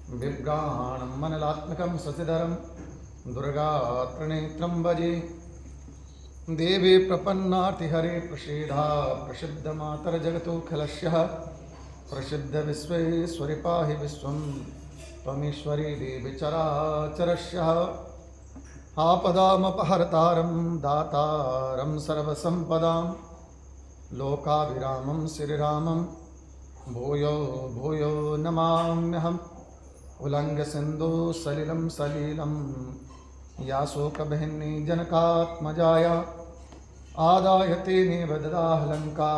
बिभ्राणं मनलात्मकं शशिधरं दुर्गात्रिनेत्रं भजे। देवी प्रपन्नार्तिहरे प्रसीदा प्रसिद्धमातर्जगतोऽखिलस्य प्रसिद्धविश्वेश्वरि पाहि विश्वं त्वमीश्वरी देवी चराचरस्य। आपदामपहर्तारं दातारं सर्वसम्पदां लोकाभिरामं श्रीरामं भूयो भूयो नमाम्यहम्। उल्लङ्घ्य सिन्धु सलिलं सलीलं याशोकबहिनी जनकात्मजाया आदाय तेनेव ददाह लङ्का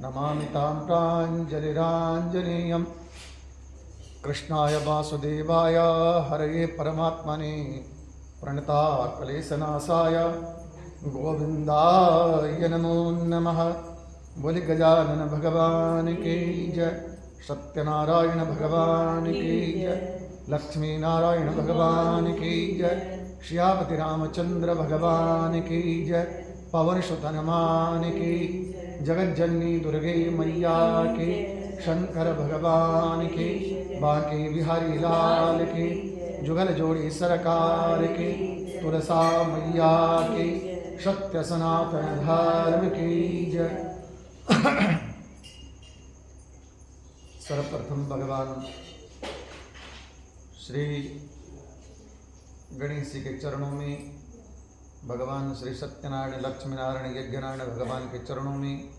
नमामि तां प्राञ्जलिराञ्जनेयम्। कृष्णाय वासुदेवाय हरये परमात्मने प्रणताक्लेशनाशाय गोविन्दाय नमो नमः। बोले गजानन भगवान की जय, सत्यनारायण भगवान की जय, लक्ष्मी नारायण भगवान की जय, श्यामति रामचंद्र भगवान की जय, पवन सुत हनुमान की, जगज्जननी दुर्गे मैया की, शंकर भगवान की, बांके बिहारी लाल की, जुगल जोड़ी सरकार की, तुलसा मैया की, सत्य सनातन धर्म की जय। सर्वप्रथम भगवान श्री गणेश जी के चरणों में, भगवान श्री सत्यनारायण लक्ष्मी नारायण यज्ञनारायण भगवान के चरणों में,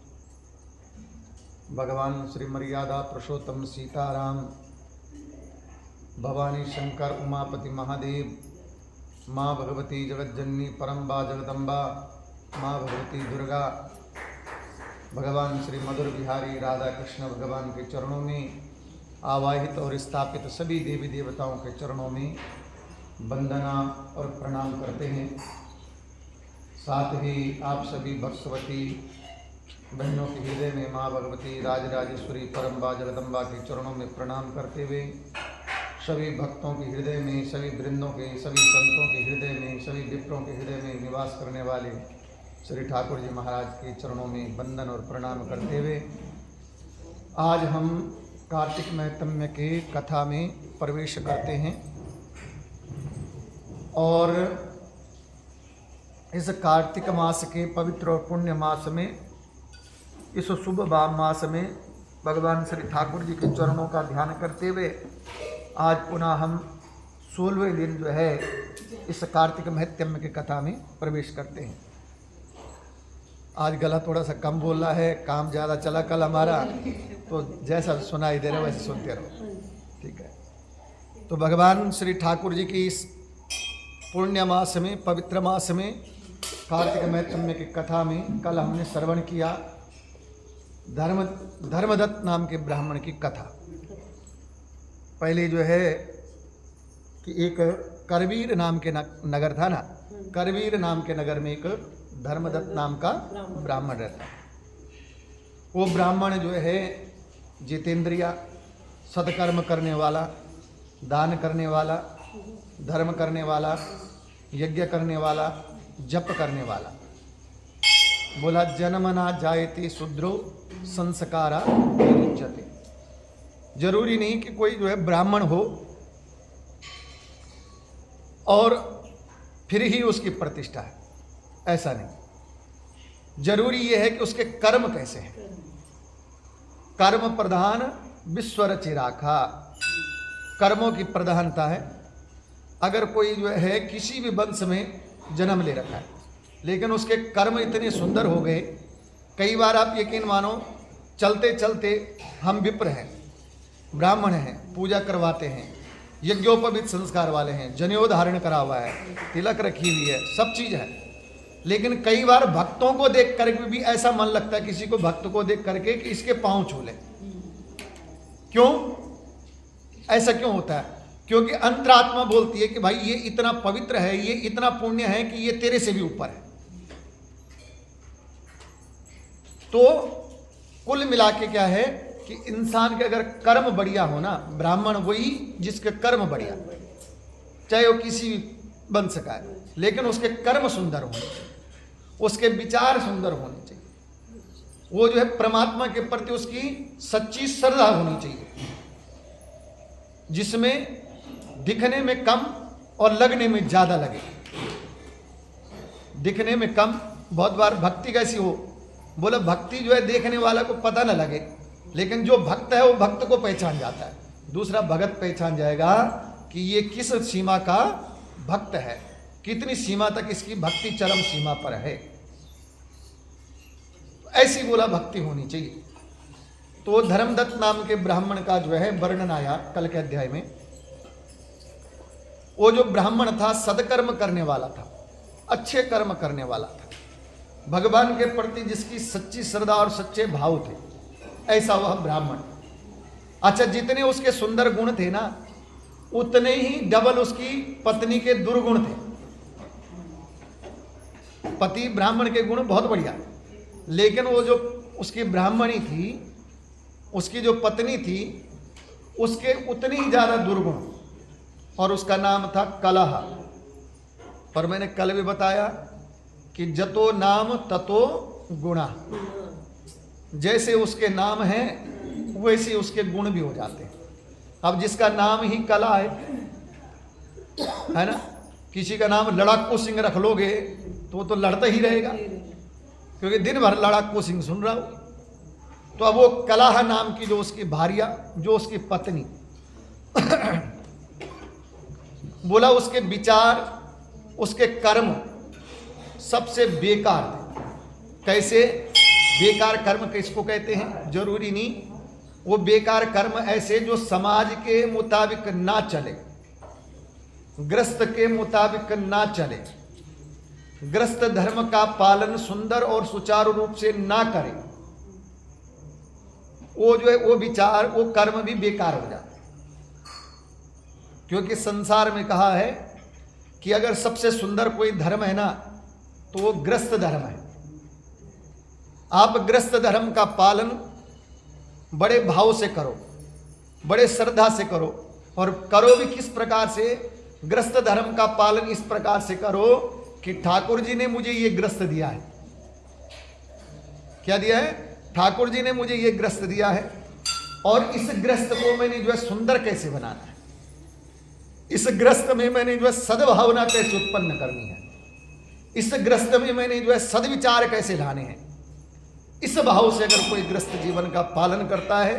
भगवान श्री मर्यादा पुरुषोत्तम सीताराम, भवानी शंकर उमापति महादेव, माँ भगवती जगज्जननी परम्बा जगदम्बा, माँ भगवती दुर्गा, भगवान श्री मधुर बिहारी राधा कृष्ण भगवान के चरणों में आवाहित और स्थापित सभी देवी देवताओं के चरणों में वंदना और प्रणाम करते हैं। साथ ही आप सभी भक्तवती बहनों के हृदय में माँ भगवती राजराजेश्वरी परम्बा जगदम्बा के चरणों में प्रणाम करते हुए सभी भक्तों के हृदय में, सभी वृंदों के, सभी संतों के हृदय में, सभी विप्रों के हृदय में निवास करने वाले श्री ठाकुर जी महाराज के चरणों में वंदन और प्रणाम करते हुए आज हम कार्तिक महात्म्य के कथा में प्रवेश करते हैं। और इस कार्तिक मास के पवित्र और पुण्य मास में, इस शुभ मास में भगवान श्री ठाकुर जी के चरणों का ध्यान करते हुए आज पुनः हम 16वें दिन जो है इस कार्तिक महात्म्य की कथा में प्रवेश करते हैं। आज गला थोड़ा सा कम बोल रहा है, काम ज़्यादा चला कल हमारा, तो जैसा सुनाई दे रहा है वैसे सुनते रहो, ठीक है। तो भगवान श्री ठाकुर जी की इस पुण्य मास में, पवित्र मास में, कार्तिक महात्म्य की कथा में कल हमने श्रवण किया धर्मदत्त नाम के ब्राह्मण की कथा। पहले जो है कि एक करवीर नाम के नगर था ना, करवीर नाम के नगर में एक धर्मदत्त नाम का ब्राह्मण रहता। वो ब्राह्मण जो है जितेंद्रिया, सत्कर्म करने वाला, दान करने वाला, धर्म करने वाला, यज्ञ करने वाला, जप करने वाला। बोला जन्मना जायते शूद्रो संस्कारा विरुच्यते। जरूरी नहीं कि कोई जो है ब्राह्मण हो और फिर ही उसकी प्रतिष्ठा है, ऐसा नहीं। जरूरी यह है कि उसके कर्म कैसे हैं। कर्म प्रधान विश्व रचिराखा, कर्मों की प्रधानता है। अगर कोई जो है किसी भी वंश में जन्म ले रखा है लेकिन उसके कर्म इतने सुंदर हो गए, कई बार आप यकीन मानो चलते चलते हम विप्र हैं, ब्राह्मण हैं, पूजा करवाते हैं, यज्ञोपवीत संस्कार वाले हैं, जनेऊ धारण करा हुआ है, तिलक रखी हुई है, सब चीज़ है, लेकिन कई बार भक्तों को देख करके भी ऐसा मन लगता है किसी को भक्त को देख करके कि इसके पांव छू ले। क्यों ऐसा क्यों होता है? क्योंकि अंतरात्मा बोलती है कि भाई ये इतना पवित्र है, ये इतना पुण्य है कि ये तेरे से भी ऊपर है। तो कुल मिला के क्या है कि इंसान के अगर कर्म बढ़िया हो ना, ब्राह्मण वही जिसके कर्म बढ़िया, चाहे वो किसी वंश का है, लेकिन उसके कर्म सुंदर होने चाहिए, उसके विचार सुंदर होने चाहिए, वो जो है परमात्मा के प्रति उसकी सच्ची श्रद्धा होनी चाहिए। जिसमें दिखने में कम और लगने में ज़्यादा लगे। दिखने में कम, बहुत बार भक्ति कैसी हो, बोला भक्ति जो है देखने वाला को पता न लगे, लेकिन जो भक्त है वो भक्त को पहचान जाता है। दूसरा भगत पहचान जाएगा कि ये किस सीमा का भक्त है, कितनी सीमा तक इसकी भक्ति चरम सीमा पर है। ऐसी बोला भक्ति होनी चाहिए। तो धर्मदत्त नाम के ब्राह्मण का जो है वर्णन आया कल के अध्याय में। वो जो ब्राह्मण था सदकर्म करने वाला था, अच्छे कर्म करने वाला था, भगवान के प्रति जिसकी सच्ची श्रद्धा और सच्चे भाव थे, ऐसा वह ब्राह्मण। अच्छा, जितने उसके सुंदर गुण थे ना, उतने ही डबल उसकी पत्नी के दुर्गुण थे। पति ब्राह्मण के गुण बहुत बढ़िया, लेकिन वो जो उसकी ब्राह्मणी थी, उसकी जो पत्नी थी, उसके उतनी ही ज्यादा दुर्गुण, और उसका नाम था कलह। पर मैंने कल भी बताया कि जतो नाम ततो गुणा, जैसे उसके नाम है वैसे उसके गुण भी हो जाते हैं। अब जिसका नाम ही कला है ना, किसी का नाम लड़ाकू सिंह रख लोगे तो लड़ता ही रहेगा, क्योंकि दिन भर लड़ाकू सिंह सुन रहा हो। तो अब वो कलाह नाम की जो उसकी भार्या, जो उसकी पत्नी, बोला उसके विचार, उसके कर्म सबसे बेकार थे। कैसे बेकार कर्म किसको कहते हैं जरूरी नहीं, वो बेकार कर्म ऐसे जो समाज के मुताबिक ना चले, ग्रस्त के मुताबिक ना चले, ग्रस्त धर्म का पालन सुंदर और सुचारू रूप से ना करे, वो जो है वो विचार, वो कर्म भी बेकार हो जाते। क्योंकि संसार में कहा है कि अगर सबसे सुंदर कोई धर्म है ना, तो वो ग्रस्त धर्म है। आप ग्रस्त धर्म का पालन बड़े भाव से करो, बड़े श्रद्धा से करो, और करो भी किस प्रकार से, ग्रस्त धर्म का पालन इस प्रकार से करो कि ठाकुर जी ने मुझे ये ग्रस्त दिया है। क्या दिया है? ठाकुर जी ने मुझे ये ग्रस्त दिया है, और इस ग्रस्त को मैंने जो है सुंदर कैसे बनाना है, इस ग्रस्त में मैंने जो है सद्भावना कैसे उत्पन्न करनी है, इस ग्रस्त में मैंने जो है सद्विचार कैसे लाने हैं। इस भाव से अगर कोई ग्रस्त जीवन का पालन करता है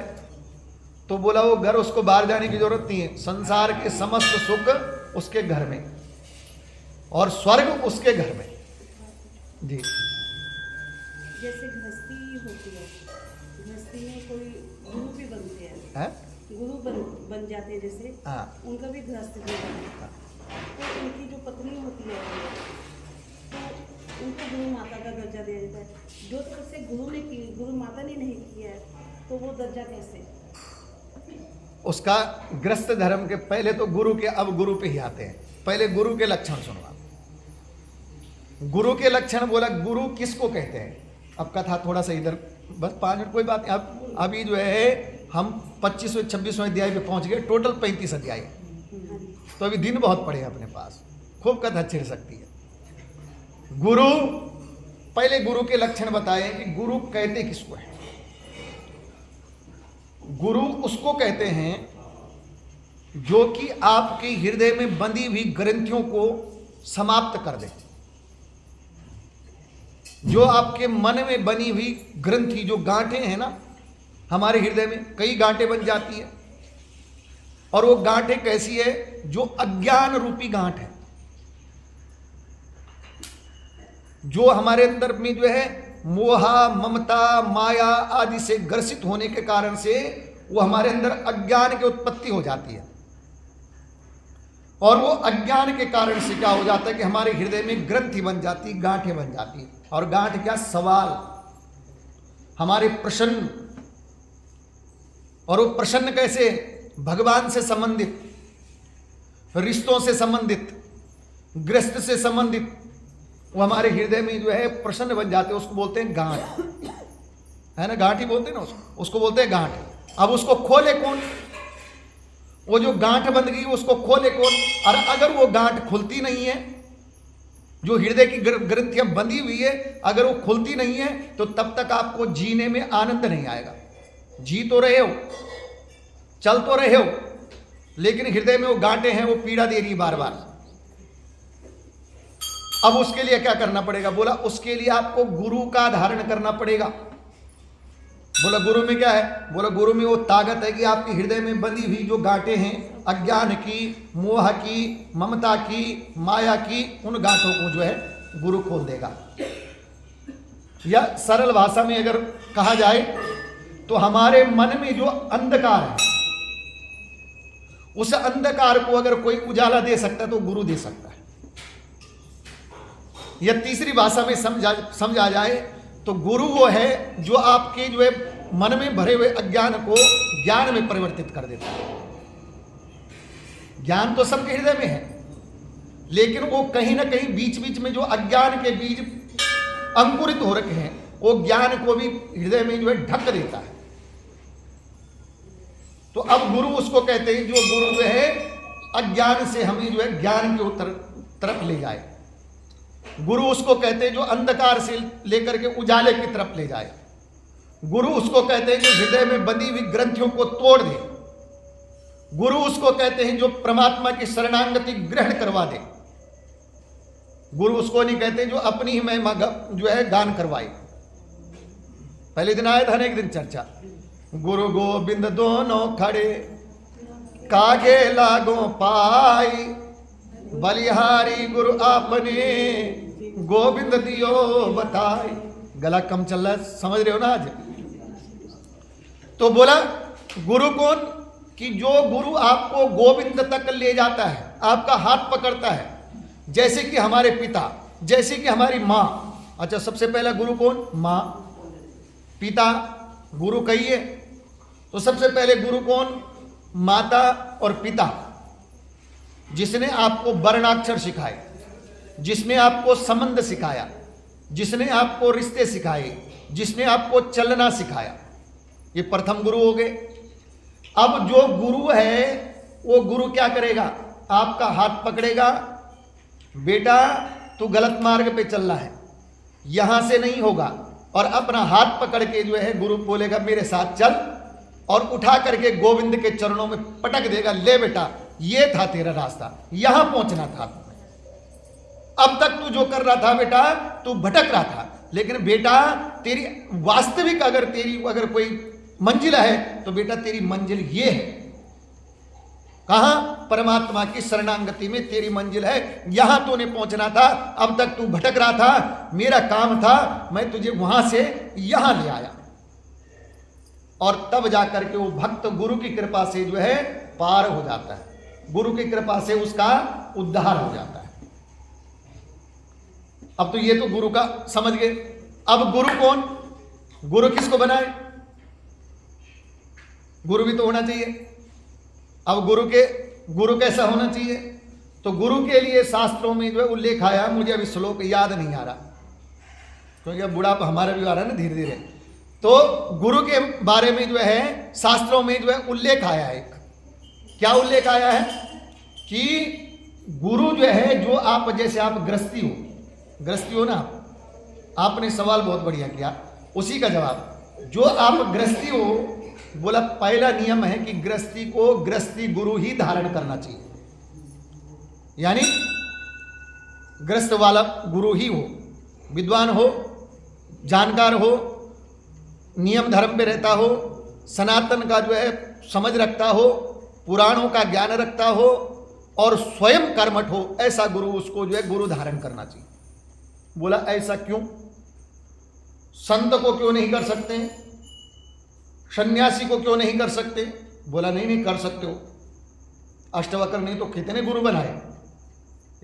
तो बोला वो घर, उसको बाहर जाने की जरूरत नहीं है। संसार के समस्त सुख उसके घर में और स्वर्ग उसके घर में। जी, जैसे गृहस्थी होती है, गृहस्थी में कोई गुरु भी बनते हैं, गुरु बन जाते हैं, जैसे उनका भी गृहस्थ जीवन है। तो उनकी जो पत्नी होती है तो उनको गुरु माता का दर्जा दिया जाता है। जो तरफ से गुरु ने की, गुरु माता ने नहीं किया है, तो वो दर्जा कैसे? उसका ग्रस्त धर्म के पहले तो गुरु के, अब गुरु पे ही आते हैं। पहले गुरु के लक्षण सुनवा। गुरु के लक्षण बोला, गुरु किसको कहते हैं? अब कथा थोड़ा सा इधर, बस 5 मिनट, कोई बात नहीं। अब अभी जो है हम 25वें 26वें अध्याय पे पहुंच गए, टोटल 35 अध्याय, तो अभी दिन बहुत पड़े हैं अपने पास, खूब कथा छिड़ सकती है। गुरु, पहले गुरु के लक्षण बताए कि गुरु कहते किसको है। गुरु उसको कहते हैं जो कि आपके हृदय में बंधी हुई ग्रंथियों को समाप्त कर दे। जो आपके मन में बनी हुई ग्रंथि, जो गांठें हैं ना, हमारे हृदय में कई गांठें बन जाती है, और वो गांठें कैसी है? जो अज्ञान रूपी गांठ है, जो हमारे अंदर में जो है मोहा, ममता, माया आदि से ग्रसित होने के कारण से वो हमारे अंदर अज्ञान की उत्पत्ति हो जाती है। और वो अज्ञान के कारण से क्या हो जाता है कि हमारे हृदय में ग्रंथि बन जाती, गांठें बन जाती। और गांठ क्या? सवाल, हमारे प्रश्न। और वो प्रश्न कैसे? भगवान से संबंधित, रिश्तों से संबंधित, गृहस्थ से संबंधित, वो हमारे हृदय में जो है प्रश्न बन जाते हैं। उसको बोलते हैं गांठ, है ना, गांठ ही बोलते हैं ना उसको बोलते हैं गांठ। अब उसको खोले कौन? वो जो गांठ बन गई उसको खोले कौन? और अगर वो गांठ खुलती नहीं है, जो हृदय की ग्रंथियां बंधी हुई है, अगर वो खुलती नहीं है, तो तब तक आपको जीने में आनंद नहीं आएगा। जी तो रहे हो, चल तो रहे हो, लेकिन हृदय में वो गांठें हैं, वो पीड़ा दे रही बार बार। अब उसके लिए क्या करना पड़ेगा? बोला उसके लिए आपको गुरु का धारण करना पड़ेगा। बोला गुरु में क्या है? बोला गुरु में वो ताकत है कि आपके हृदय में बंधी हुई जो गांठें हैं, अज्ञान की, मोह की, ममता की, माया की, उन गांठों को जो है गुरु खोल देगा। या सरल भाषा में अगर कहा जाए तो हमारे मन में जो अंधकार है, उस अंधकार को अगर कोई उजाला दे सकता है तो गुरु दे सकता है। या तीसरी भाषा में समझा जाए तो गुरु वो है जो आपके जो है मन में भरे हुए अज्ञान को ज्ञान में परिवर्तित कर देता है। ज्ञान तो सबके हृदय में है, लेकिन वो कहीं ना कहीं बीच बीच में जो अज्ञान के बीज अंकुरित हो रखे हैं, वो ज्ञान को भी हृदय में जो है ढक देता है। तो अब गुरु उसको कहते हैं जो गुरु जो है अज्ञान से हमें जो है ज्ञान के तरफ ले जाए। गुरु उसको कहते हैं जो अंधकार से लेकर के उजाले की तरफ ले जाए। गुरु उसको कहते हैं जो हृदय में बंधी हुई ग्रंथियों को तोड़ दे। गुरु उसको कहते हैं जो परमात्मा की शरणागति ग्रहण करवा दे। गुरु उसको नहीं कहते जो अपनी ही महिमा जो है गान करवाए। पहले दिन आया था ना एक दिन चर्चा, गुरु गोविंद दोनों खड़े कागे लागो पाई, बलिहारी गुरु आपने गोविंद दियो बताई। गला कम चल रहा है, समझ रहे हो ना आज? तो बोला गुरु कौन? कि जो गुरु आपको गोविंद तक ले जाता है, आपका हाथ पकड़ता है, जैसे कि हमारे पिता, जैसे कि हमारी माँ। अच्छा, सबसे पहला गुरु कौन? माँ। पिता गुरु कहिए तो सबसे पहले गुरु कौन? माता और पिता, जिसने आपको वर्णाक्षर सिखाए, जिसने आपको संबंध सिखाया, जिसने आपको रिश्ते सिखाए, जिसने आपको चलना सिखाया। ये प्रथम गुरु हो गए। अब जो गुरु है वो गुरु क्या करेगा? आपका हाथ पकड़ेगा, बेटा तू गलत मार्ग पे चल रहा है, यहां से नहीं होगा, और अपना हाथ पकड़ के जो है गुरु बोलेगा मेरे साथ चल, और उठा करके गोविंद के चरणों में पटक देगा, ले बेटा ये था तेरा रास्ता, यहां पहुंचना था। अब तक तू जो कर रहा था बेटा, तू भटक रहा था, लेकिन बेटा तेरी वास्तविक अगर कोई मंजिल है तो बेटा तेरी मंजिल ये है। कहां? परमात्मा की शरणागति में तेरी मंजिल है, यहां तूने पहुंचना था। अब तक तू भटक रहा था, मेरा काम था मैं तुझे वहां से यहां ले आया। और तब जाकर के वो भक्त गुरु की कृपा से जो है पार हो जाता है, गुरु की कृपा से उसका उद्धार हो जाता है। अब तो ये तो गुरु का समझ गए। अब गुरु कौन? गुरु किसको बनाए? गुरु भी तो होना चाहिए। अब गुरु कैसा होना चाहिए? तो गुरु के लिए शास्त्रों में जो है उल्लेख आया, मुझे अभी श्लोक याद नहीं आ रहा क्योंकि अब बुढ़ापा हमारा भी आ रहा है ना धीरे धीरे। तो गुरु के बारे में जो है शास्त्रों में जो है उल्लेख आया है। क्या उल्लेख आया है? कि गुरु जो है, जो आप जैसे आप गृहस्थी हो ना, आपने सवाल बहुत बढ़िया किया, उसी का जवाब। जो आप गृहस्थी हो, बोला पहला नियम है कि गृहस्थी को गृहस्थी गुरु ही धारण करना चाहिए, यानी गृहस्थ वाला गुरु ही हो, विद्वान हो, जानकार हो, नियम धर्म पे रहता हो, सनातन का जो है समझ रखता हो, पुराणों का ज्ञान रखता हो और स्वयं कर्मठ हो, ऐसा गुरु उसको जो है गुरु धारण करना चाहिए। बोला ऐसा क्यों? संत को क्यों नहीं कर सकते? सन्यासी को क्यों नहीं कर सकते? बोला नहीं कर सकते हो। अष्टवक्र ने तो कितने गुरु बनाए,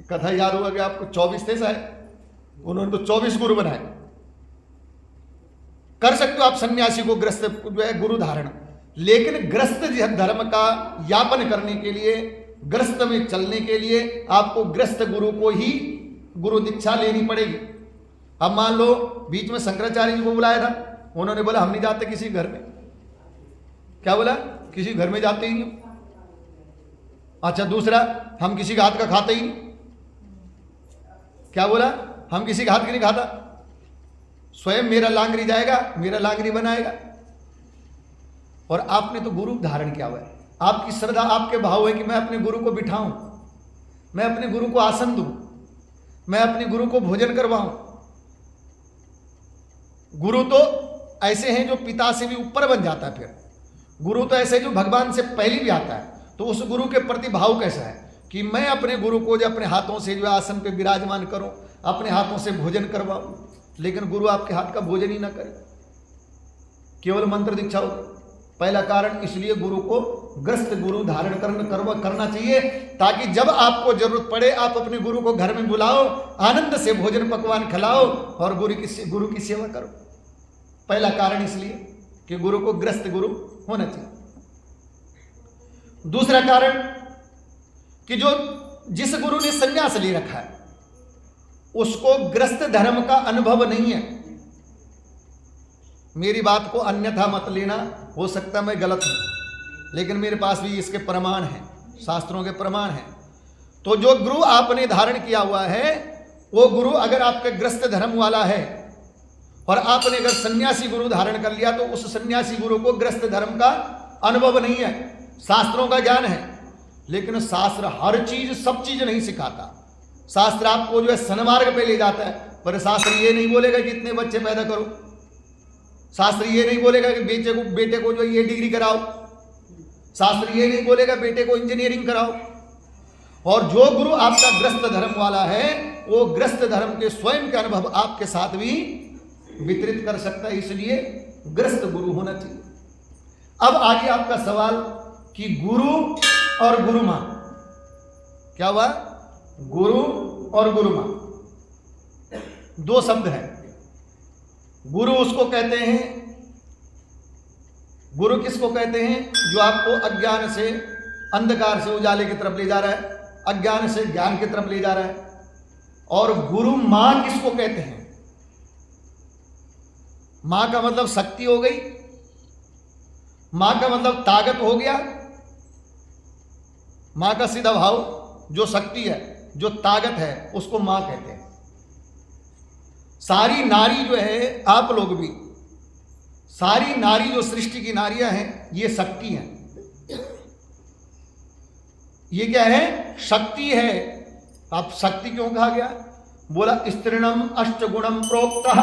कथा याद होगा कि आपको 24 थे शायद, उन्होंने तो 24 गुरु बनाए। कर सकते हो आप सन्यासी को ग्रस्त जो है गुरु धारण, लेकिन ग्रस्त धर्म का यापन करने के लिए, ग्रस्त में चलने के लिए आपको ग्रस्त गुरु को ही गुरु दीक्षा लेनी पड़ेगी। अब मान लो बीच में शंकराचार्य जी को बुलाया था, उन्होंने बोला हम नहीं जाते किसी घर में। क्या बोला? किसी घर में जाते ही नहीं। अच्छा, दूसरा, हम किसी का हाथ का खाते ही नहीं। क्या बोला? हम किसी का हाथ की नहीं खाता, स्वयं मेरा लांगरी जाएगा, मेरा लांगरी बनाएगा। और आपने तो गुरु धारण किया हुआ है। आपकी श्रद्धा, आपके भाव है कि मैं अपने गुरु को बिठाऊं, मैं अपने गुरु को आसन दूं, मैं अपने गुरु को भोजन करवाऊं। गुरु तो ऐसे हैं जो पिता से भी ऊपर बन जाता है, फिर गुरु तो ऐसे जो भगवान से पहले भी आता है। तो उस गुरु के प्रति भाव कैसा है कि मैं अपने गुरु को जो अपने हाथों से जो आसन पे विराजमान करूं, अपने हाथों से भोजन करवाऊं। लेकिन गुरु आपके हाथ का भोजन ही ना करे, केवल मंत्र दीक्षा हो। पहला कारण इसलिए गुरु को ग्रस्त गुरु धारण करना चाहिए, ताकि जब आपको जरूरत पड़े आप अपने गुरु को घर में बुलाओ, आनंद से भोजन पकवान खिलाओ और गुरु की सेवा करो। पहला कारण इसलिए कि गुरु को ग्रस्त गुरु होना चाहिए। दूसरा कारण कि जिस गुरु ने संन्यास ले रखा है उसको ग्रस्त धर्म का अनुभव नहीं है। मेरी बात को अन्यथा मत लेना, हो सकता मैं गलत हूं, लेकिन मेरे पास भी इसके प्रमाण हैं, शास्त्रों के प्रमाण हैं। तो जो गुरु आपने धारण किया हुआ है वो गुरु अगर आपके ग्रस्त धर्म वाला है और आपने अगर सन्यासी गुरु धारण कर लिया तो उस सन्यासी गुरु को ग्रस्त धर्म का अनुभव नहीं है, शास्त्रों का ज्ञान है। लेकिन शास्त्र हर चीज सब चीज नहीं सिखाता। शास्त्र आपको जो है सन्मार्ग पे ले जाता है, पर शास्त्र ये नहीं बोलेगा कि इतने बच्चे पैदा करो। शास्त्र ये नहीं बोलेगा कि बेटे को जो ये डिग्री कराओ। शास्त्र ये नहीं बोलेगा बेटे को इंजीनियरिंग कराओ। और जो गुरु आपका ग्रस्त धर्म वाला है वो ग्रस्त धर्म के स्वयं के अनुभव आपके साथ भी वितरित कर सकता है, इसलिए ग्रस्त गुरु होना चाहिए। अब आगे आपका सवाल कि गुरु और गुरु मां, क्या हुआ? गुरु और गुरु मां दो शब्द हैं। गुरु उसको कहते हैं, गुरु किसको कहते हैं? जो आपको अज्ञान से, अंधकार से उजाले की तरफ ले जा रहा है, अज्ञान से ज्ञान की तरफ ले जा रहा है। और गुरु मां किसको कहते हैं? मां का मतलब शक्ति हो गई, मां का मतलब ताकत हो गया। मां का सीधा भाव जो शक्ति है, जो ताकत है, उसको मां कहते हैं। सारी नारी जो है, आप लोग भी, सारी नारी जो सृष्टि की नारियां हैं ये शक्ति हैं। ये क्या है? शक्ति है। आप शक्ति क्यों कहा गया? बोला स्त्रीणम अष्टगुणम प्रोक्तः।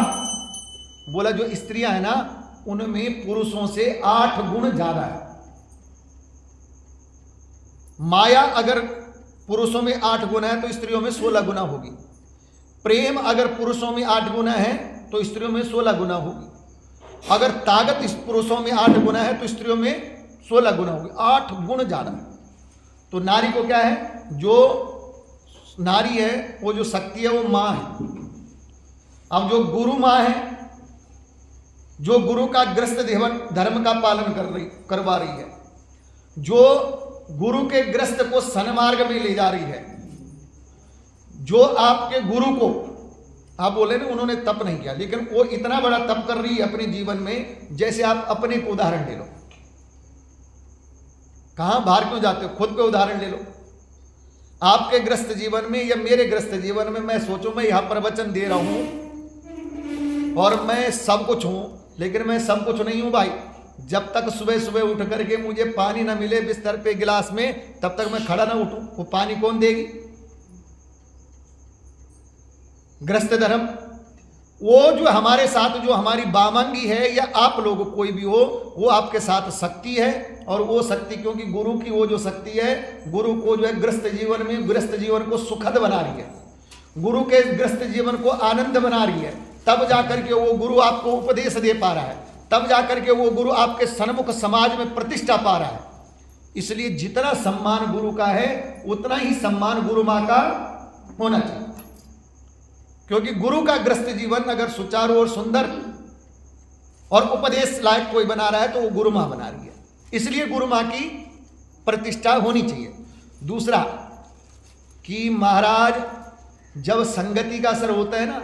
बोला जो स्त्रियां है ना उनमें पुरुषों से 8 गुण ज्यादा है। माया अगर पुरुषों में 8 गुना है तो स्त्रियों में 16 गुना होगी। प्रेम अगर पुरुषों में 8 गुना है तो स्त्रियों में 16 गुना होगी। अगर ताकत इस पुरुषों में 8 गुना है तो स्त्रियों में 16 गुना होगी। 8 गुण ज्यादा है। तो नारी को क्या है? जो नारी है वो जो शक्ति है वो मां है। अब जो गुरु मां है, जो गुरु का ग्रस्त धर्म का पालन करवा रही है, जो गुरु के ग्रस्त को सन्मार्ग में ले जा रही है, जो आपके गुरु को, आप बोले ना उन्होंने तप नहीं किया, लेकिन वो इतना बड़ा तप कर रही है अपने जीवन में। जैसे आप अपने को उदाहरण ले लो, कहां बाहर क्यों जाते हो? खुद पे उदाहरण ले लो। आपके ग्रस्त जीवन में या मेरे ग्रस्त जीवन में, मैं सोचूं मैं यहां प्रवचन दे रहा हूं और मैं सब कुछ हूं, लेकिन मैं सब कुछ नहीं हूं भाई। जब तक सुबह सुबह उठ करके मुझे पानी ना मिले बिस्तर पे गिलास में, तब तक मैं खड़ा ना उठूं। वो पानी कौन देगी? ग्रस्त धर्म। वो जो हमारे साथ, जो हमारी बामंगी है या आप लोग कोई भी हो, वो आपके साथ शक्ति है। और वो शक्ति, क्योंकि गुरु की वो जो शक्ति है, गुरु को जो है ग्रस्त जीवन में, ग्रस्त जीवन को सुखद बना रही है, गुरु के ग्रस्त जीवन को आनंद बना रही है। तब जाकर के वो गुरु आपको उपदेश दे पा रहा है, तब जाकर के वो गुरु आपके सन्मुख समाज में प्रतिष्ठा पा रहा है। इसलिए जितना सम्मान गुरु का है उतना ही सम्मान गुरु मां का होना चाहिए। क्योंकि गुरु का ग्रस्त जीवन अगर सुचारू और सुंदर और उपदेश लायक कोई बना रहा है तो वो गुरु मां बना रही है। इसलिए गुरु मां की प्रतिष्ठा होनी चाहिए। दूसरा कि महाराज जब संगति का असर होता है ना,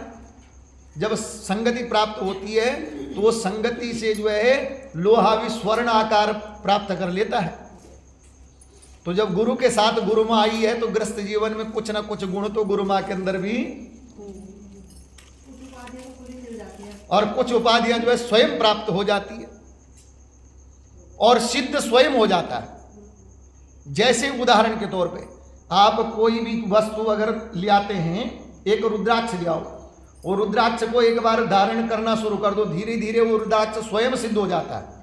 जब संगति प्राप्त होती है तो वो संगति से जो है लोहा भी स्वर्ण आकार प्राप्त कर लेता है। तो जब गुरु के साथ गुरु मां आई है तो ग्रस्त जीवन में कुछ ना कुछ गुण तो गुरु मां के अंदर भी, और कुछ उपाधियां जो है स्वयं प्राप्त हो जाती है और सिद्ध स्वयं हो जाता है। जैसे उदाहरण के तौर पे आप कोई भी वस्तु अगर ले आते हैं, एक रुद्राक्ष ले आओ, वो रुद्राक्ष को एक बार धारण करना शुरू कर दो, धीरे धीरे वो रुद्राक्ष स्वयं सिद्ध हो जाता है।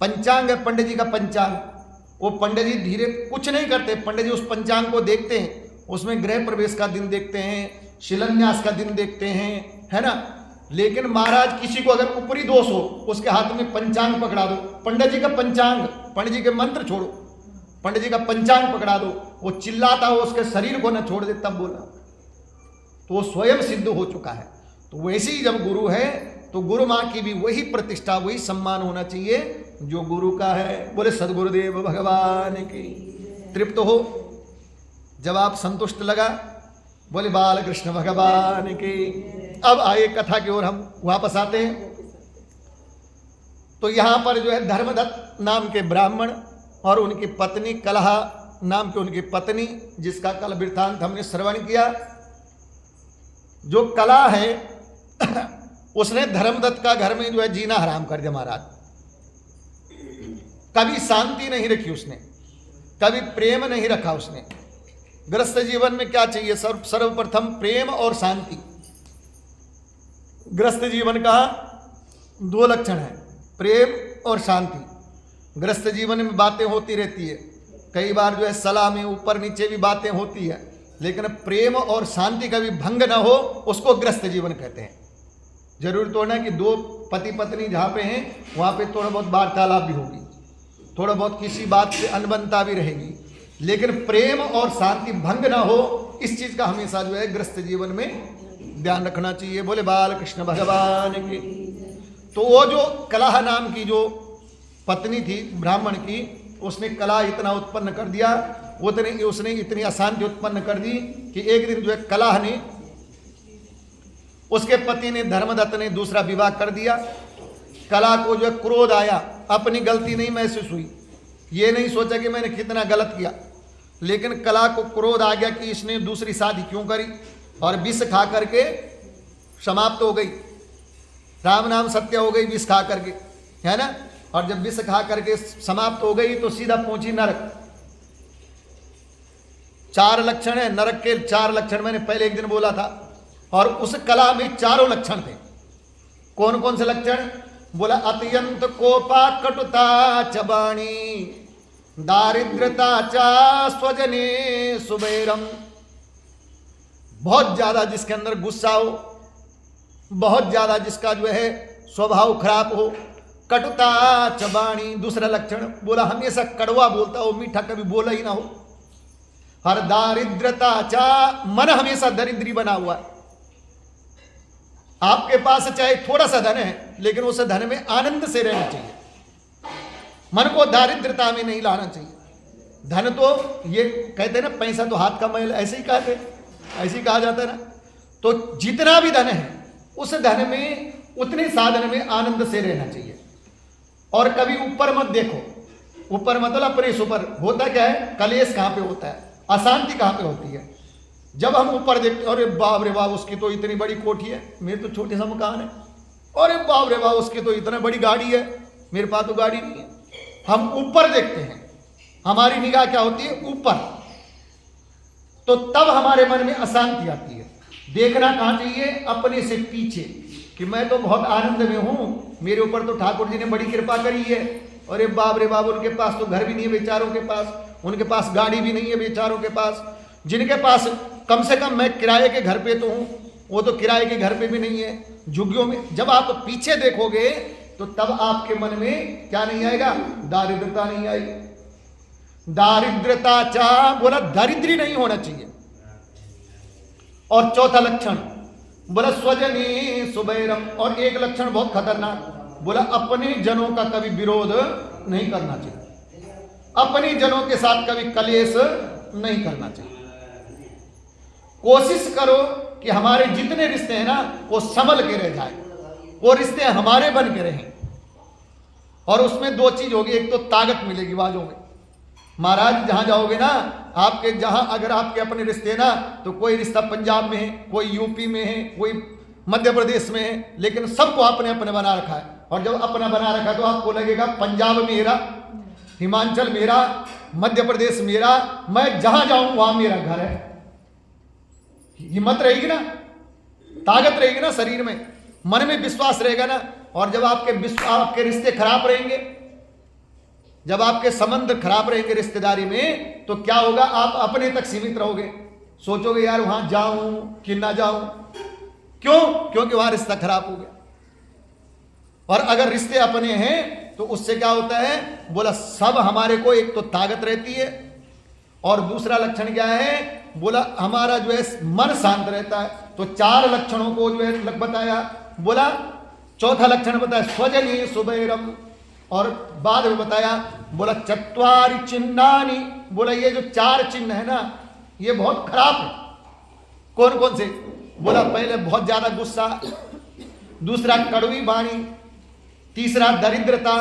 पंचांग है पंडित जी का पंचांग, वो पंडित जी धीरे कुछ नहीं करते, पंडित जी उस पंचांग को देखते हैं, उसमें गृह प्रवेश का दिन देखते हैं, शिलान्यास का दिन देखते हैं, है ना। लेकिन महाराज किसी को अगर ऊपरी दोष हो, उसके हाथ में पंचांग पकड़ा दो, पंडित जी का पंचांग, पंडित जी के मंत्र छोड़ो, पंडित जी का पंचांग पकड़ा दो, वो चिल्लाता हो उसके शरीर को न छोड़ दे, तब बोला तो वो स्वयं सिद्ध हो चुका है। तो वैसे ही जब गुरु है तो गुरु माँ की भी वही प्रतिष्ठा, वही सम्मान होना चाहिए जो गुरु का है। बोले सदगुरुदेव भगवान की। तृप्त हो, जवाब संतुष्ट लगा, बोले बाल कृष्ण भगवान की। अब आए कथा की ओर हम वापस आते हैं। तो यहां पर जो है धर्मदत्त नाम के ब्राह्मण और उनकी पत्नी कलहा नाम की उनकी पत्नी, जिसका कल वृत्तांत हमने श्रवण किया। जो कला है उसने धर्मदत्त का घर में जो है जीना हराम कर दिया महाराज। कभी शांति नहीं रखी उसने, कभी प्रेम नहीं रखा उसने। गृहस्थ जीवन में क्या चाहिए? सर्वप्रथम प्रेम और शांति। गृहस्थ जीवन का दो लक्षण है, प्रेम और शांति। गृहस्थ जीवन में बातें होती रहती है, कई बार जो है सलाह में ऊपर नीचे भी बातें होती है, लेकिन प्रेम और शांति का भी भंग न हो, उसको गृहस्थ जीवन कहते हैं। जरूर तो ना कि दो पति पत्नी जहाँ पे हैं वहाँ पे थोड़ा बहुत वार्तालाप भी होगी, थोड़ा बहुत किसी बात से अनबनता भी रहेगी, लेकिन प्रेम और शांति भंग ना हो, इस चीज का हमेशा जो है गृहस्थ जीवन में ध्यान रखना चाहिए। बोले बाल कृष्ण भगवान की। तो वो जो कलह नाम की जो पत्नी थी ब्राह्मण की, उसने कलह इतना उत्पन्न कर दिया, उसने इतनी अशांति उत्पन्न कर दी कि एक दिन जो है कलह ने, उसके पति ने धर्मदत्त ने दूसरा विवाह कर दिया। कलह को जो है क्रोध आया, अपनी गलती नहीं महसूस हुई, ये नहीं सोचा कि मैंने कितना गलत किया, लेकिन कला को क्रोध आ गया कि इसने दूसरी शादी क्यों करी, और विष खा करके समाप्त हो गई। राम नाम सत्य हो गई विष खा करके, है ना। और जब विष खा करके समाप्त हो गई तो सीधा पहुंची नरक। 4 लक्षण है नरक के, 4 लक्षण मैंने पहले एक दिन बोला था, और उस कला में 4 लक्षण थे। कौन कौन से लक्षण? बोला अत्यंत कोपा कटुता च वाणी, दारिद्रता च स्वजने सुबैरम। बहुत ज्यादा जिसके अंदर गुस्सा हो, बहुत ज्यादा जिसका जो है स्वभाव खराब हो। कटुता च वाणी, दूसरा लक्षण बोला हमेशा कड़वा बोलता हो, मीठा कभी बोला ही ना हो। हर दारिद्रता च, मन हमेशा दरिद्री बना हुआ है। आपके पास चाहे थोड़ा सा धन है, लेकिन उस धन में आनंद से रहना चाहिए, मन को दारिद्रता में नहीं लाना चाहिए। धन तो ये कहते हैं ना, पैसा तो हाथ का मैल, ऐसे ही कहते, ऐसे ही कहा जाता है ना। तो जितना भी धन है उस धन में, उतने साधन में आनंद से रहना चाहिए। और कभी ऊपर मत देखो, ऊपर मतलब अपने ऊपर होता क्या है, कलेश कहां पे होता है, अशांति कहां पे होती है। जब हम ऊपर देखते, अरे बाप रे बाप उसकी तो इतनी बड़ी कोठी है, मेरे तो छोटे सा मकान है, अरे बाप रे बाप उसकी तो इतनी बड़ी गाड़ी है, मेरे पास तो गाड़ी नहीं है। हम ऊपर देखते हैं, हमारी निगाह क्या होती है, ऊपर। तो तब हमारे मन में अशांति आती है। देखना कहां चाहिए, अपने से पीछे, कि मैं तो बहुत आनंद में हूं, मेरे ऊपर तो ठाकुर जी ने बड़ी कृपा करी है। अरे बाप रे बाप उनके पास तो घर भी नहीं है बेचारों के पास, उनके पास गाड़ी भी नहीं है बेचारों के पास, जिनके पास कम से कम मैं किराए के घर पे तो हूं, वो तो किराए के घर पे भी नहीं है, झुग्गियों में। जब आप पीछे देखोगे तो तब आपके मन में क्या नहीं आएगा, दारिद्रता नहीं आएगी। दारिद्रता चा, बोला दरिद्री नहीं होना चाहिए। और चौथा लक्षण बोला स्वजनी सुबैरम, और एक लक्षण बहुत खतरनाक, बोला अपने जनों का कभी विरोध नहीं करना चाहिए, अपने जनों के साथ कभी कलेश नहीं करना चाहिए। कोशिश करो कि हमारे जितने रिश्ते हैं ना वो संभल के रह जाए, वो रिश्ते हमारे बन के रहें। और उसमें 2 चीज होगी, एक तो ताकत मिलेगी बाजों में। महाराज जहां जाओगे ना, आपके जहां अगर आपके अपने रिश्ते हैं ना, तो कोई रिश्ता पंजाब में है, कोई यूपी में है, कोई मध्य प्रदेश में है, लेकिन सबको अपने अपने बना रखा है। और जब अपना बना रखा है तो आपको लगेगा पंजाब मेरा, हिमाचल मेरा, मध्य प्रदेश मेरा, मैं जहां जाऊं वहां मेरा घर है। हिम्मत रहेगी ना, ताकत रहेगी ना शरीर में, मन में विश्वास रहेगा ना। और जब आपके रिश्ते खराब रहेंगे, जब आपके संबंध खराब रहेंगे रिश्तेदारी में, तो क्या होगा, आप अपने तक सीमित रहोगे, सोचोगे यार वहां जाऊं कि ना जाऊं। क्यों? क्योंकि वहां रिश्ता खराब हो गया। और अगर रिश्ते अपने हैं तो उससे क्या होता है, बोला सब हमारे को एक तो ताकत रहती है, और दूसरा लक्षण क्या है, बोला हमारा जो है मन शांत रहता है। तो 4 लक्षणों को जो है बताया। बोला चौथा लक्षण बताया स्वजनी सुबैरम, और बाद में बताया बोला चत्वारि चिन्हानि, बोला ये जो 4 चिन्ह है ना ये बहुत खराब है। कौन कौन से? बोला पहले बहुत ज्यादा गुस्सा, दूसरा कड़वी वाणी, तीसरा दरिद्रता,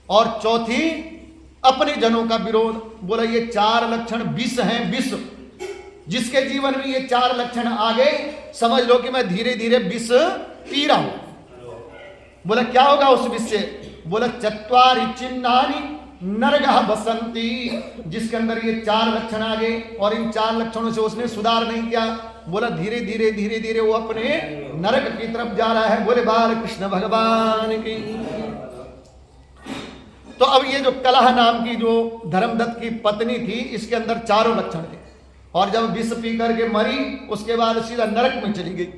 और चौथी अपने जनों का विरोध। बोला ये 4 लक्षण विष हैं, विष। जिसके जीवन में ये 4 लक्षण आ गए, समझ लो कि मैं धीरे धीरे विष पी रहा हूं। बोला क्या होगा उस विष से? बोला चत्वारि चिन्हानि नरगः बसंती, जिसके अंदर ये 4 लक्षण आ गए और इन 4 लक्षणों से उसने सुधार नहीं किया, बोला धीरे धीरे धीरे धीरे वो अपने नरक की तरफ जा रहा है। बोले बाल कृष्ण भगवान की। तो अब ये जो कलह नाम की जो धर्मदत्त की पत्नी थी, इसके अंदर 4 लक्षण थे, और जब विष पी करके मरी उसके बाद सीधा नरक में चली गई।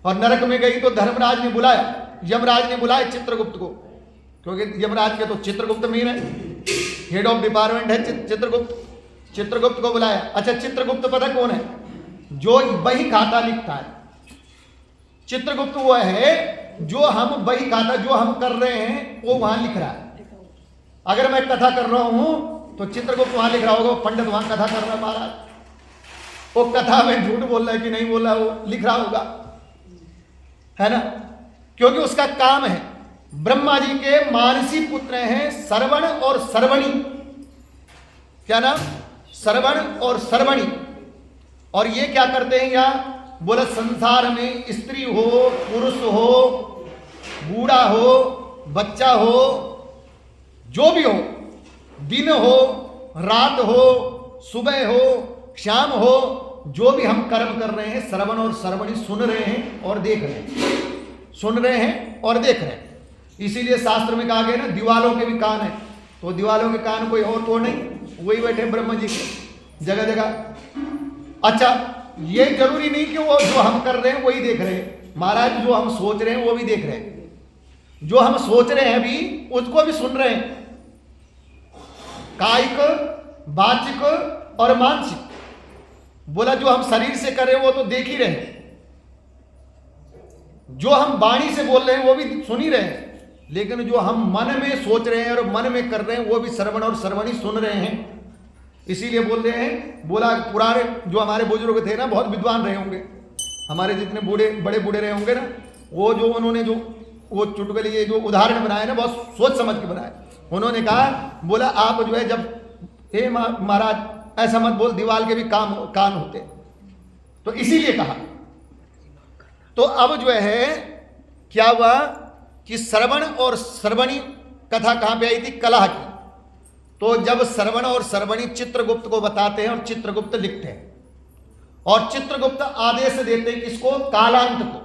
और नरक में गई तो धर्मराज ने बुलाया, यमराज ने बुलाया चित्रगुप्त को, क्योंकि यमराज के तो चित्रगुप्त मीन है, हेड ऑफ डिपार्टमेंट है चित्रगुप्त। चित्रगुप्त को बुलाया। अच्छा चित्रगुप्त पता कौन है? जो बही खाता लिखता है। चित्रगुप्त वो है जो हम बही खाता जो हम कर रहे हैं वो वहां लिख रहा है। अगर मैं कथा कर रहा हूं तो चित्रगुप्त वहां लिख रहा होगा, पंडित वहां कथा कर रहा है महाराज, वो कथा में झूठ बोल रहा है कि नहीं बोल रहा है वो लिख रहा होगा, है ना, क्योंकि उसका काम है। ब्रह्मा जी के मानसी पुत्र हैं श्रवण और श्रवणी। क्या नाम? श्रवण और श्रवणी। और ये क्या करते हैं यहां? बोला संसार में स्त्री हो, पुरुष हो, बूढ़ा हो, बच्चा हो, जो भी हो, दिन हो, रात हो, सुबह हो, शाम हो, जो भी हम कर्म कर रहे हैं, श्रवण और श्रवणी सुन रहे हैं और देख रहे हैं, सुन रहे हैं और देख रहे हैं। इसीलिए शास्त्र में कहा गया ना दीवालों के भी कान है, तो दीवालों के कान कोई और तो नहीं, वही बैठे ब्रह्म जी के जगह जगह। अच्छा ये जरूरी नहीं कि वो जो हम कर रहे हैं वही देख रहे हैं महाराज, जो हम सोच रहे हैं वो भी देख रहे हैं, जो हम सोच रहे हैं भी उसको भी सुन रहे हैं, कायिक, वाचिक और मानसिक। बोला जो हम शरीर से कर रहे हैं वो तो देख ही रहे हैं, जो हम वाणी से बोल रहे हैं वो भी सुन ही रहे हैं, लेकिन जो हम मन में सोच रहे हैं और मन में कर रहे हैं वो भी श्रवण और श्रवणी सुन रहे हैं। इसीलिए बोल रहे हैं, बोला पुराने जो हमारे बुजुर्ग थे ना बहुत विद्वान रहे होंगे, हमारे जितने बूढ़े बड़े बूढ़े रहे होंगे ना, वो जो उन्होंने जो वो चुटकुले ये जो उदाहरण बनाए ना बहुत सोच समझ के बनाए। उन्होंने कहा, बोला आप जो है जब हे महाराज ऐसा मत बोल, दीवाल के भी कान होते, तो इसीलिए कहा। तो अब जो है क्या हुआ कि श्रवण और श्रवणी कथा कहां पे आई थी? कलह की। तो जब श्रवण और श्रवणी चित्रगुप्त को बताते हैं और चित्रगुप्त लिखते हैं, और चित्रगुप्त आदेश देते हैं किसको? कालांत को।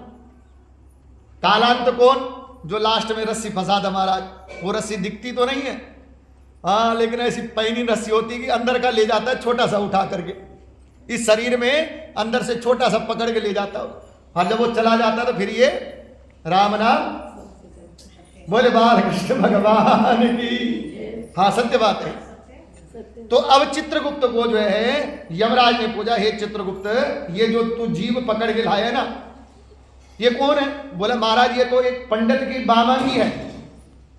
कालांत कौन? जो लास्ट में रस्सी फंसा था महाराज, वो रस्सी दिखती तो नहीं है, हाँ, लेकिन ऐसी पैनी रस्सी होती कि अंदर का ले जाता है छोटा सा उठा करके, इस शरीर में अंदर से छोटा सा पकड़ के ले जाता है, और जब वो चला जाता है तो फिर ये राम नाम बोले बाल कृष्ण भगवान की। हाँ सत्य बात है। तो अब चित्रगुप्त को जो है यमराज ने पूछा, हे चित्रगुप्त ये जो तू जीव पकड़ के लाया ना ये कौन है? बोला महाराज ये तो एक पंडित की बामांगी है,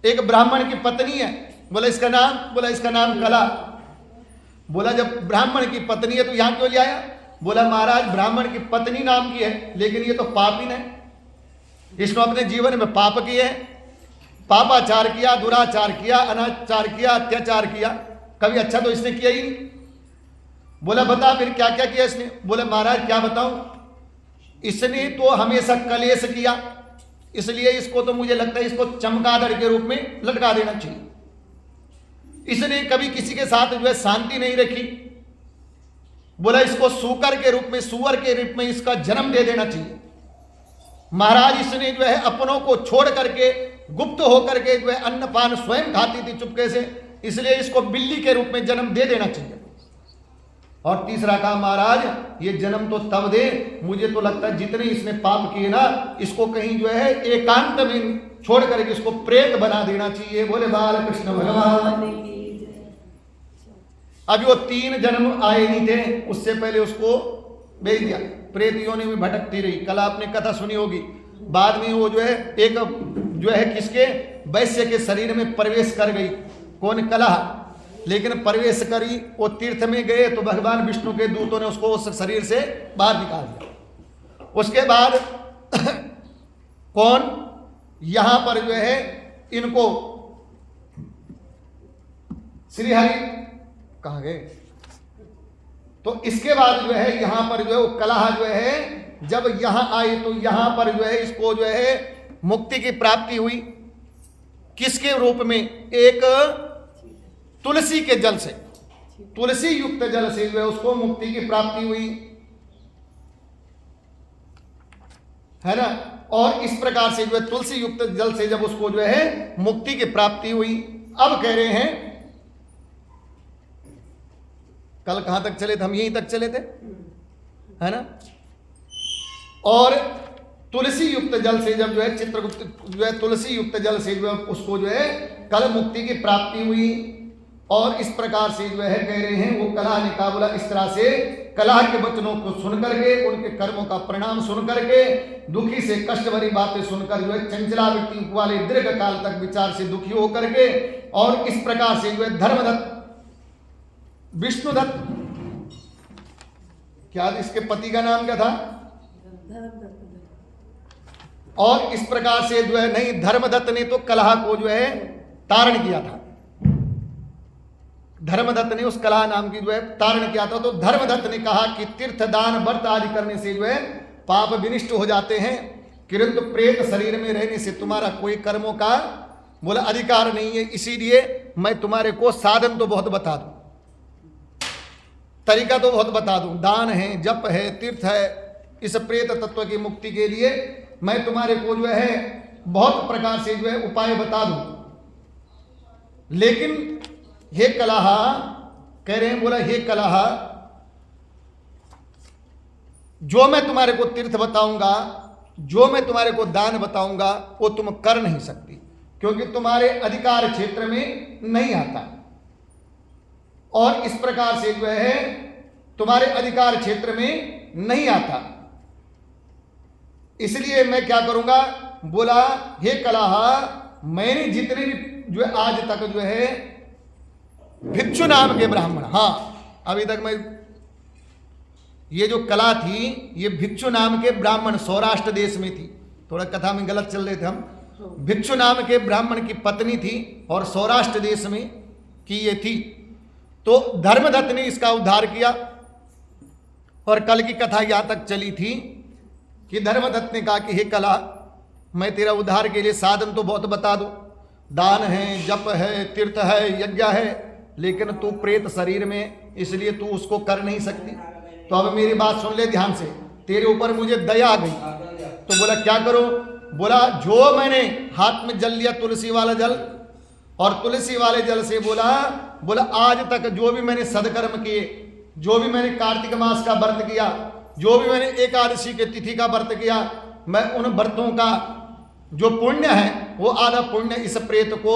एक ब्राह्मण की पत्नी है। बोला इसका नाम? बोला इसका नाम कला। बोला जब ब्राह्मण की पत्नी है तो यहां क्यों ले आया? बोला महाराज ब्राह्मण की पत्नी नाम की है, लेकिन ये तो पापी है, इसने अपने जीवन में पाप किए हैं, पापाचार किया, दुराचार किया, अनाचार किया, अत्याचार किया, कभी अच्छा तो इसने किया ही नहीं। बोला बता फिर क्या क्या किया इसने? बोले महाराज क्या बताऊं, इसने तो हमेशा कलेश किया, इसलिए इसको तो मुझे लगता है इसको चमगादड़ के रूप में लटका देना चाहिए। इसने कभी किसी के साथ जो है शांति नहीं रखी। बोला इसको सूकर के रूप में, सुअर के रूप में इसका जन्म दे देना चाहिए। महाराज इसने जो है अपनों को छोड़ करके गुप्त होकर के जो है अन्नपान स्वयं खाती थी चुपके से, इसलिए इसको बिल्ली के रूप में जन्म दे देना चाहिए। और तीसरा कहा महाराज ये जन्म तो तब दे, मुझे तो लगता है जितने इसने पाप किए ना, इसको कहीं जो है एकांत में छोड़ करके इसको प्रेत बना देना चाहिए। बोले बाल कृष्ण भगवान। अभी वो 3 जन्म आए नहीं थे, उससे पहले उसको भेज दिया। प्रेत योनि में भटकती रही। कल आपने कथा सुनी होगी। बाद में वो जो है एक जो है किसके वैश्य के शरीर में प्रवेश कर गई। कौन? कलह। लेकिन प्रवेश करी, वो तीर्थ में गए तो भगवान विष्णु के दूतों ने उसको उस शरीर से बाहर निकाल दिया। उसके बाद कौन? यहां पर जो है इनको श्रीहरि कहां गए? तो इसके बाद जो है यहां पर जो है वो कलह जो है जब यहां आई तो यहां पर जो है इसको जो है मुक्ति की प्राप्ति हुई। किसके रूप में? एक तुलसी के जल से, तुलसी युक्त जल से जो है उसको मुक्ति की प्राप्ति हुई, है ना। और इस प्रकार से जो है तुलसी युक्त जल से जब उसको जो है मुक्ति की प्राप्ति हुई। अब कह रहे हैं कल कहां तक चले थे? हम यहीं तक चले थे, है ना। और तुलसी युक्त जल से जब जो है चित्रगुप्त जो है तुलसी युक्त जल से जो है उसको जो है कल मुक्ति की प्राप्ति हुई। और इस प्रकार से जो है कह रहे हैं वो कलह ने कहा, बोला इस तरह से कलह के वचनों को सुन करके, उनके कर्मों का परिणाम सुन करके, दुखी से कष्ट भरी बातें सुनकर जो है चंचलावृत्ति वाले दीर्घ काल तक विचार से दुखी होकर के, और इस प्रकार से जो है धर्मदत्त विष्णुदत्त, क्या इसके पति का नाम क्या था? और इस प्रकार से जो है नहीं, धर्मदत्त ने तो कलह को जो है तारण किया था। धर्मदत्त ने उस कलह नाम की जो है तारण किया था। तो धर्मदत्त ने कहा कि तीर्थ दान व्रत आदि करने से जो है पाप विनिष्ट हो जाते हैं, किंतु प्रेत शरीर में रहने से तुम्हारा कोई कर्मों का बोला अधिकार नहीं है। इसीलिए मैं तुम्हारे को साधन तो बहुत बता दूं, तरीका तो बहुत बता दूं, दान है, जप है, तीर्थ है, इस प्रेत तत्व की मुक्ति के लिए मैं तुम्हारे को जो है बहुत प्रकार से जो है उपाय बता दूं। लेकिन हे कलह, कह रहे हैं बोला हे कलह, जो मैं तुम्हारे को तीर्थ बताऊंगा, जो मैं तुम्हारे को दान बताऊंगा, वो तुम कर नहीं सकती, क्योंकि तुम्हारे अधिकार क्षेत्र में नहीं आता। और इस प्रकार से जो है तुम्हारे अधिकार क्षेत्र में नहीं आता, इसलिए मैं क्या करूंगा? बोला हे कलह, मैंने जितने भी जो है आज तक जो है भिक्षु नाम के ब्राह्मण, हाँ अभी तक मैं ये जो कला थी ये भिक्षु नाम के ब्राह्मण सौराष्ट्र देश में थी, थोड़ा कथा में गलत चल रहे थे हम। भिक्षु नाम के ब्राह्मण की पत्नी थी और सौराष्ट्र देश में की ये थी। तो धर्मदत्त ने इसका उद्धार किया। और कल की कथा यहां तक चली थी कि धर्मदत्त ने कहा कि हे कला, मैं तेरा उद्धार के लिए साधन तो बहुत बता दूं, दान है, जप है, तीर्थ है, यज्ञ है, लेकिन तू प्रेत शरीर में, इसलिए तू उसको कर नहीं सकती। तो अब मेरी बात सुन ले ध्यान से, तेरे ऊपर मुझे दया आ गई। तो बोला क्या करो? बोला जो मैंने हाथ में जल लिया तुलसी वाला जल, और तुलसी वाले जल से बोला आज तक जो भी मैंने सदकर्म किए, जो भी मैंने कार्तिक मास का व्रत किया, जो भी मैंने एकादशी के तिथि का व्रत किया, मैं उन व्रतों का जो पुण्य है वो आधा पुण्य इस प्रेत को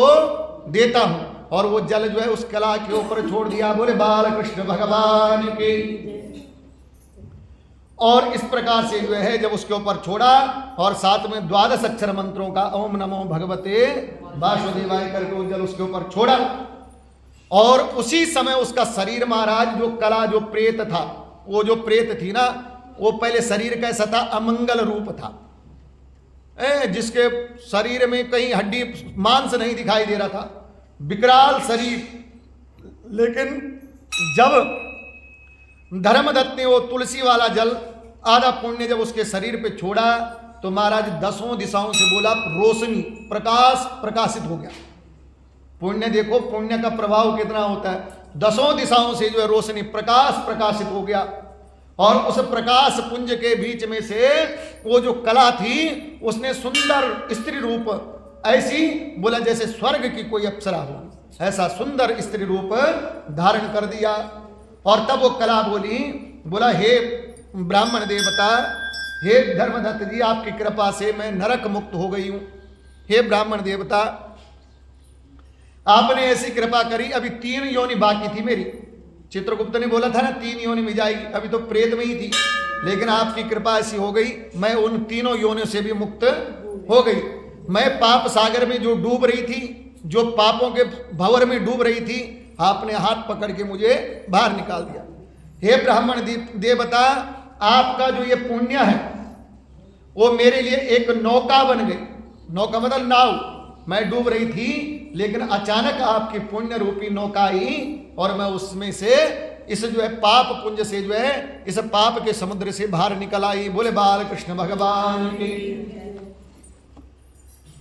देता हूं। और वो जल जो है उस कला के ऊपर छोड़ दिया। बोले बाल कृष्ण भगवान की। और इस प्रकार से जो है जब उसके ऊपर छोड़ा, और साथ में 12 अक्षर मंत्रों का ओम नमो भगवते वासुदेवाय करके वो जल उसके ऊपर छोड़ा, और उसी समय उसका शरीर महाराज जो कला जो प्रेत था, वो जो प्रेत थी ना, वो पहले शरीर कैसा था? अमंगल रूप था, जिसके शरीर में कहीं हड्डी मांस नहीं दिखाई दे रहा था, विकराल शरीर। लेकिन जब धर्मदत्त ने वो तुलसी वाला जल आधा पुण्य जब उसके शरीर पे छोड़ा, तो महाराज 10 दिशाओं से बोला रोशनी, प्रकाश प्रकाशित हो गया। पुण्य देखो, पुण्य का प्रभाव कितना होता है। 10 दिशाओं से जो है रोशनी प्रकाश प्रकाशित हो गया, और उस प्रकाश पुंज के बीच में से वो जो कला थी उसने सुंदर स्त्री रूप, ऐसी बोला जैसे स्वर्ग की कोई अप्सरा हो, ऐसा सुंदर स्त्री रूप धारण कर दिया। और तब वो कला बोली, बोला हे ब्राह्मण देवता, हे धर्मदत्त जी, आपकी कृपा से मैं नरक मुक्त हो गई हूं। हे ब्राह्मण देवता, आपने ऐसी कृपा करी, अभी 3 योनि बाकी थी मेरी। चित्रगुप्त ने बोला था ना 3 योनि में जाएगी, अभी तो प्रेत में ही थी, लेकिन आपकी कृपा ऐसी हो गई, मैं उन 3 योनियों से भी मुक्त हो गई। मैं पाप सागर में जो डूब रही थी, जो पापों के भंवर में डूब रही थी, आपने हाथ पकड़ के मुझे बाहर निकाल दिया। हे ब्राह्मण देवता, आपका जो ये पुण्य है वो मेरे लिए एक नौका बन गई। नौका मतलब नाव, मैं डूब रही थी, लेकिन अचानक आपकी पुण्य रूपी नौका आई और मैं उसमें से इस जो है पाप पुंज से जो है इस पाप के समुद्र से बाहर निकल आई। बोले बाल कृष्ण भगवान की।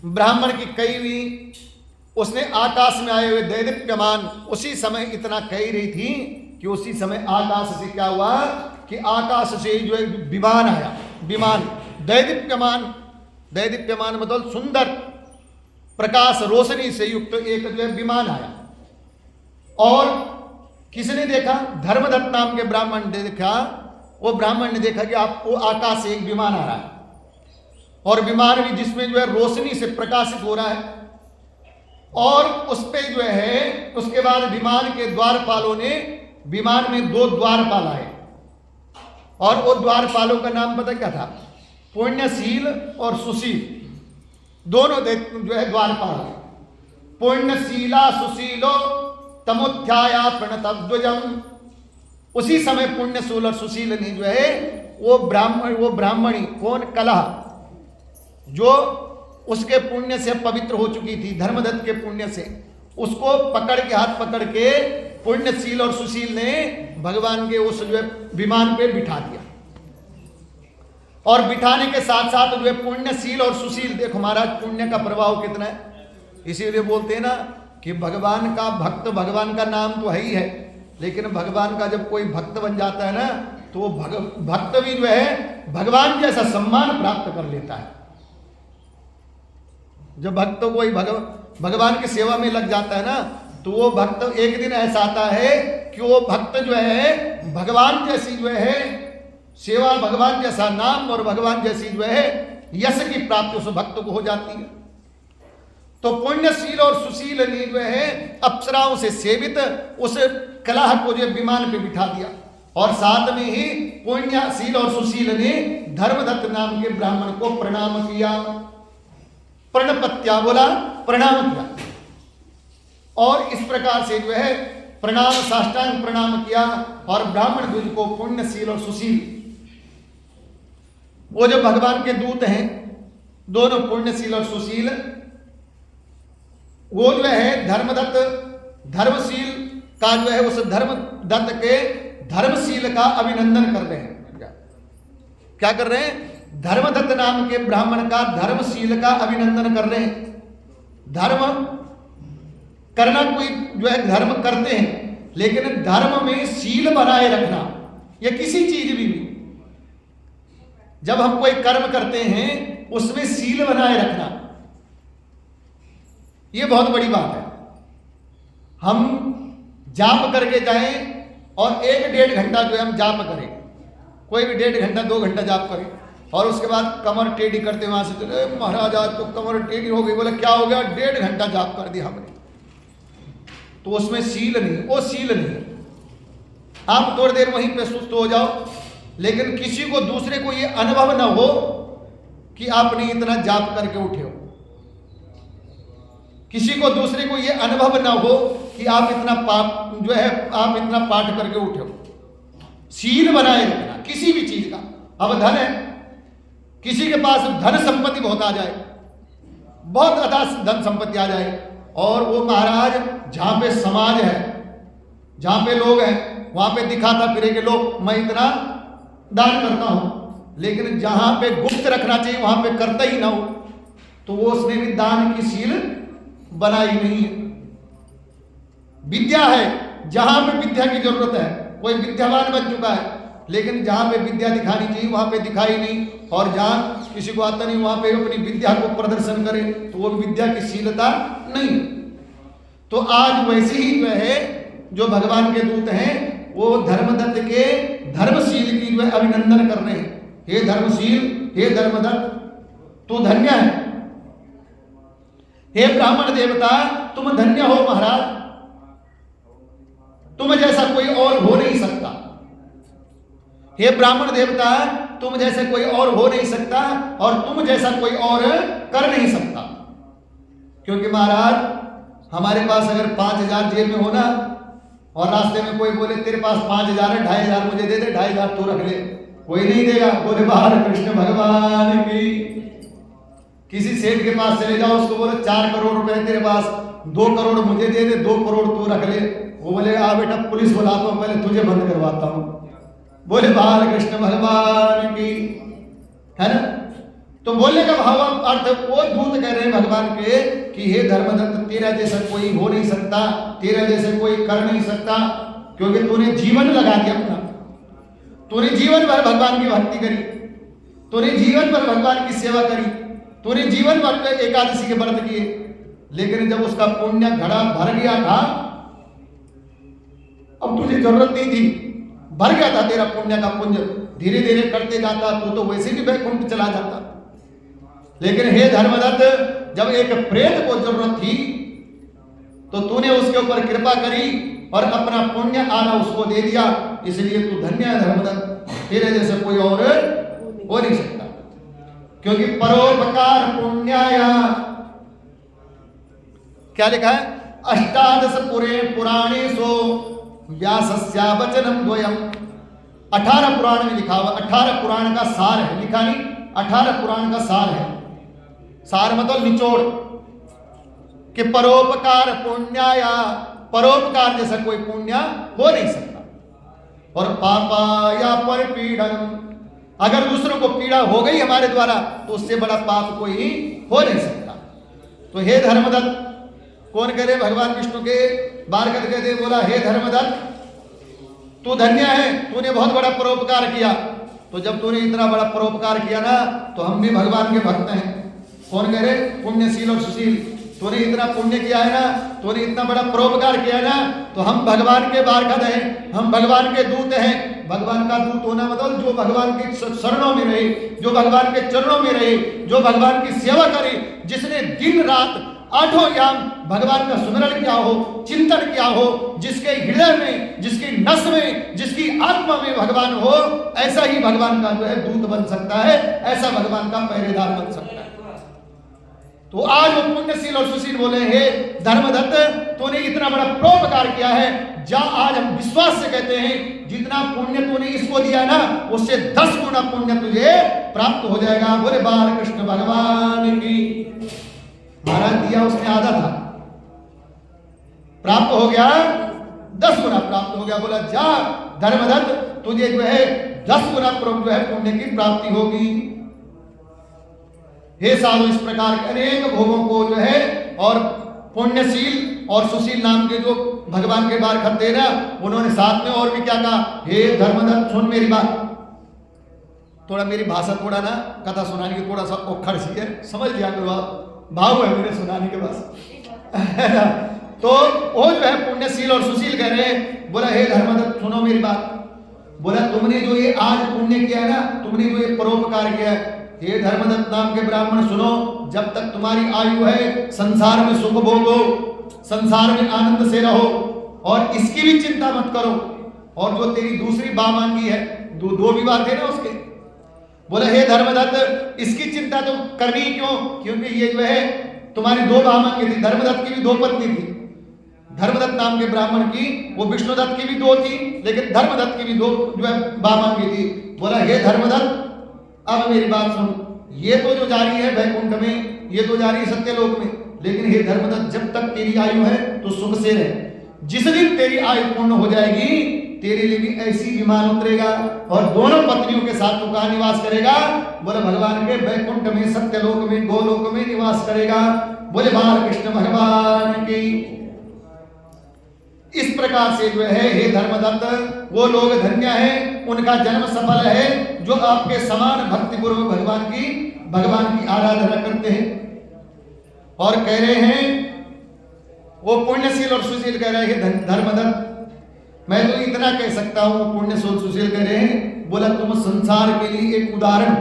ब्राह्मण की कही हुई, उसने आकाश में आए हुए दैदीप्यमान, उसी समय इतना कही रही थी कि उसी समय आकाश से क्या हुआ कि आकाश से जो है विमान आया। विमान दैदीप्यमान, दैदीप्यमान मतलब सुंदर प्रकाश रोशनी से युक्त एक जो है विमान आया। और किसने देखा? धर्मदत्त नाम के ब्राह्मण ने देखा। वो ब्राह्मण ने देखा कि आपको आकाश से एक विमान आ रहा है, और विमान भी जिसमें जो है रोशनी से प्रकाशित हो रहा है। और उस पे जो है उसके बाद विमान के द्वारपालों ने, विमान में 2 द्वारपाल आए, और वो द्वारपालों का नाम पता क्या था? पुण्यशील और सुशील, दोनों जो है द्वारपाल। पुण्यशीला सुशीलो तमोध्याया प्रणतध्वजम। उसी समय पुण्यशील और सुशील ने जो है वो ब्राह्मणी कौन? कला, जो उसके पुण्य से पवित्र हो चुकी थी, धर्मदत्त के पुण्य से, उसको पकड़ के, हाथ पकड़ के पुण्यशील और सुशील ने भगवान के उस जो है विमान पे बिठा दिया। और बिठाने के साथ साथ जो है पुण्यशील और सुशील, देखो महाराज पुण्य का प्रभाव कितना है। इसीलिए बोलते हैं ना कि भगवान का भक्त, भगवान का नाम तो है ही है, लेकिन भगवान का जब कोई भक्त बन जाता है ना, तो वो भक्त भी जो है भगवान जैसा सम्मान प्राप्त कर लेता है। जब भक्त कोई भगवान की सेवा में लग जाता है ना, तो वो भक्त एक दिन ऐसा आता है कि वो भक्त जो है भगवान जैसी जो है सेवा, भगवान जैसा नाम और भगवान जैसी जो है यश की प्राप्ति उस भक्त को हो जाती है। तो पुण्यशील और सुशील ने जो है अप्सराओं से सेवित उस कलह को जो विमान पे बिठा दिया, और साथ में ही पुण्यशील और सुशील ने धर्मदत्त नाम के ब्राह्मण को प्रणाम किया। प्रणपत्या बोला, प्रणाम किया। और इस प्रकार से जो है प्रणाम, साष्टांग प्रणाम किया। और ब्राह्मण द्विज को पुण्यशील और सुशील, वो जो भगवान के दूत हैं दोनों पुण्यशील और सुशील, वो जो है धर्मदत्त धर्मशील का जो है उस धर्मदत्त के धर्मशील का अभिनंदन कर रहे हैं। क्या कर रहे हैं? धर्मदत्त नाम के ब्राह्मण का धर्मशील का अभिनंदन कर रहे हैं। धर्म करना, कोई जो है धर्म करते हैं, लेकिन धर्म में शील बनाए रखना, यह किसी चीज भी जब हम कोई कर्म करते हैं उसमें शील बनाए रखना, यह बहुत बड़ी बात है। हम जाप करके जाएं और 1-1.5 घंटा जो है हम जाप करें, कोई भी 1.5 घंटा 2 घंटा जाप करें, और उसके बाद कमर टेढ़ी करते वहां से चले, महाराज आज तो कमर टेढ़ी हो गई। बोले क्या हो गया? 1.5 घंटा जाप कर दिया हमने। तो उसमें शील नहीं, वो शील नहीं। आप थोड़ी देर वहीं पे सुस्त हो जाओ, लेकिन किसी को, दूसरे को ये अनुभव ना हो कि आपने इतना जाप करके उठे हो। किसी को, दूसरे को ये अनुभव ना हो कि आप इतना पाप जो है आप इतना पाठ करके उठे हो। शील बनाए रखना किसी भी चीज का। अब धन है, किसी के पास धन संपत्ति बहुत आ जाए, बहुत अदा धन संपत्ति आ जाए, और वो महाराज जहां पे समाज है, जहां पे लोग हैं, वहां पे दिखाता फिरे के लोग मैं इतना दान करता हूं, लेकिन जहां पे गुप्त रखना चाहिए वहां पे करता ही ना हो, तो वो उसने भी दान की शील बनाई नहीं है। विद्या है, जहां पे विद्या की जरूरत है, कोई विद्यावान बन चुका है, लेकिन जहां पे विद्या दिखानी चाहिए वहां पे दिखाई नहीं, और जहां किसी को आता नहीं वहां पे अपनी विद्या को प्रदर्शन करे, तो वो विद्या की शीलता नहीं। तो आज वैसे ही जो है जो भगवान के दूत हैं वो धर्मदत्त के धर्मशील की जो है अभिनंदन कर रहे हैं। हे धर्मशील, हे धर्मदत्त, तू धन्य है। हे ब्राह्मण देवता, तुम धन्य हो महाराज, तुम जैसा कोई और हो नहीं सकता। हे ब्राह्मण देवता, तुम जैसे कोई और हो नहीं सकता, और तुम जैसा कोई और कर नहीं सकता। क्योंकि महाराज हमारे पास अगर 5,000 जेब में होना और रास्ते में कोई बोले तेरे पास 5,000 है, 2,500 मुझे दे दे, 2,500 तू रख ले, कोई नहीं देगा। बोले बाहर कृष्ण भगवान की। किसी सेठ के पास चले जाओ, उसको बोले 4 करोड़ रुपए तेरे पास, 2 करोड़ मुझे दे दे, 2 करोड़ तू रख ले। वो बोले आ बेटा पुलिस बुलाता हूं, पहले तुझे बंद करवाता हूं। बोले बाहर कृष्ण भगवान की, है ना। तो बोलने का भाव अर्थ वो दूत कह रहे हैं भगवान के कि हे धर्मदत्त, तेरा जैसा कोई हो नहीं सकता, तेरा जैसे कोई कर नहीं सकता, क्योंकि तूने जीवन लगा दिया अपना, तूने जीवन भर भगवान की भक्ति करी, तूने जीवन भर भगवान की सेवा करी, तूने जीवन भर एकादशी के व्रत किए, लेकिन जब उसका पुण्य घड़ा भर गया था, अब तुझे जरूरत नहीं थी, भर गया था तेरा पुण्य का पुंज, धीरे धीरे करते जाता, तू तो वैसे भी वैकुंठ चला जाता। लेकिन हे धर्मदत्त, जब एक प्रेत को जरूरत थी तो तूने उसके ऊपर कृपा करी और अपना पुण्य आना उसको दे दिया, इसलिए तू धन्य है धर्मदत्त, तेरे जैसे कोई और हो नहीं सकता। क्योंकि परोपकार पुण्याया, क्या लिखा है, 18 पुराणेषु व्यासस्या वचनम द्वयम। 18 पुराण में लिखा हुआ, 18 पुराण का सार है, लिखा नहीं, 18 पुराण का सार है। सार मतलब निचोड़, कि परोपकार पुण्याया, परोपकार जैसा कोई पुण्य हो नहीं सकता। और पापाया पर पीड़न, अगर दूसरों को पीड़ा हो गई हमारे द्वारा तो उससे बड़ा पाप कोई हो नहीं सकता। तो हे धर्मदत्त, कौन करे, भगवान विष्णु के बार करके दे बोला, हे धर्मदत्त तू धन्य है, तूने बहुत बड़ा परोपकार किया। तो जब तूने इतना बड़ा परोपकार किया ना, तो हम भी भगवान के भक्त हैं। कौन करे, पुण्यशील और सुशील, तूने इतना पुण्य किया है ना, तूने इतना बड़ा परोपकार किया है ना, तो हम भगवान के बारगद हैं, हम भगवान के दूत हैं। भगवान का दूत होना मतलब जो भगवान के शरणों में रहे, जो भगवान के चरणों में रहे, जो भगवान की सेवा करे, जिसने दिन रात 8 याम भगवान का सुमिरन किया हो, चिंतन किया हो, जिसके हृदय में, जिसकी नस में, जिसकी आत्मा में भगवान हो, ऐसा ही भगवान का जो है दूत बन सकता है, ऐसा भगवान का पहरेदार बन सकता है। तो आज वो पुण्यशील और सुशील बोले, हे धर्मदत्त तूने इतना बड़ा परोपकार किया है, जा आज हम विश्वास से कहते हैं जितना पुण्य तूने इसको दिया ना, उससे 10 गुना पुण्य तुझे प्राप्त हो जाएगा। बोले बाल कृष्ण भगवान की। महाराज दिया उसने आधा था, प्राप्त हो गया 10 गुना प्राप्त हो गया। बोला जा धर्मदत्त, तुझे जो है 10 गुना जो है पुण्य की प्राप्ति होगी। हे साधु, इस प्रकार के अनेक भोगों को जो है, और पुण्यशील और सुशील नाम के जो भगवान के बार खत्ते ना, उन्होंने साथ में और भी क्या कहा, हे धर्मदत्त सुन मेरी बात। थोड़ा मेरी भाषा थोड़ा ना कथा सुनाने की थोड़ा सा ओखड़ सी है, समझ लिया करो आप, भाव है मेरे सुनाने के पास। तो वो जो है पुण्यशील और सुशील कह रहे हैं, बोला हे धर्मदत्त सुनो मेरी बात। बोला तुमने जो ये आज पुण्य किया है ना, तुमने जो ये परोपकार किया है, हे धर्मदत्त नाम के ब्राह्मण सुनो, जब तक तुम्हारी आयु है संसार में सुख भोगो, संसार में आनंद से रहो, और इसकी भी चिंता मत करो। और जो तेरी दूसरी बामांगी है, दो विवाह थे ना उसके, बोले हे धर्मदत्त इसकी चिंता तो करनी क्यों, क्योंकि ये जो है तुम्हारी 2 बामांगी थी, धर्मदत्त की भी 2 पत्नी थी। धर्मदत्त नाम के ब्राह्मण की, वो विष्णुदत्त की भी 2 थी, लेकिन धर्मदत्त की भी 2 जो है बामांगी थी। बोला हे धर्मदत्त अब मेरी बात सुन, ये तो जो जारी है वैकुंठ में, ये तो जारी है सत्यलोक में, लेकिन हे धर्मदत्त जब तक तेरी आयु है तो सुख से रह। जिस दिन तेरी आयु पूर्ण हो जाएगी, तेरे लिए भी ऐसी विमान उतरेगा और दोनों पत्नियों के साथ तू कहां निवास करेगा, बोले भगवान के वैकुंठ में, सत्यलोक में, गोलोक में निवास करेगा। बोले बाल कृष्ण भगवान की। इस प्रकार से जो है हे धर्मदत्त, वो लोग धन्य हैं, उनका जन्म सफल है जो आपके समान भक्तिपूर्वक भगवान की आराधना करते हैं। और कह रहे हैं वो पुण्यशील और सुशील, कह रहे हैं धर्मदत्त मैं तो इतना कह सकता हूं, पुण्यशील सुशील कह रहे हैं, बोला तुम संसार के लिए एक उदाहरण,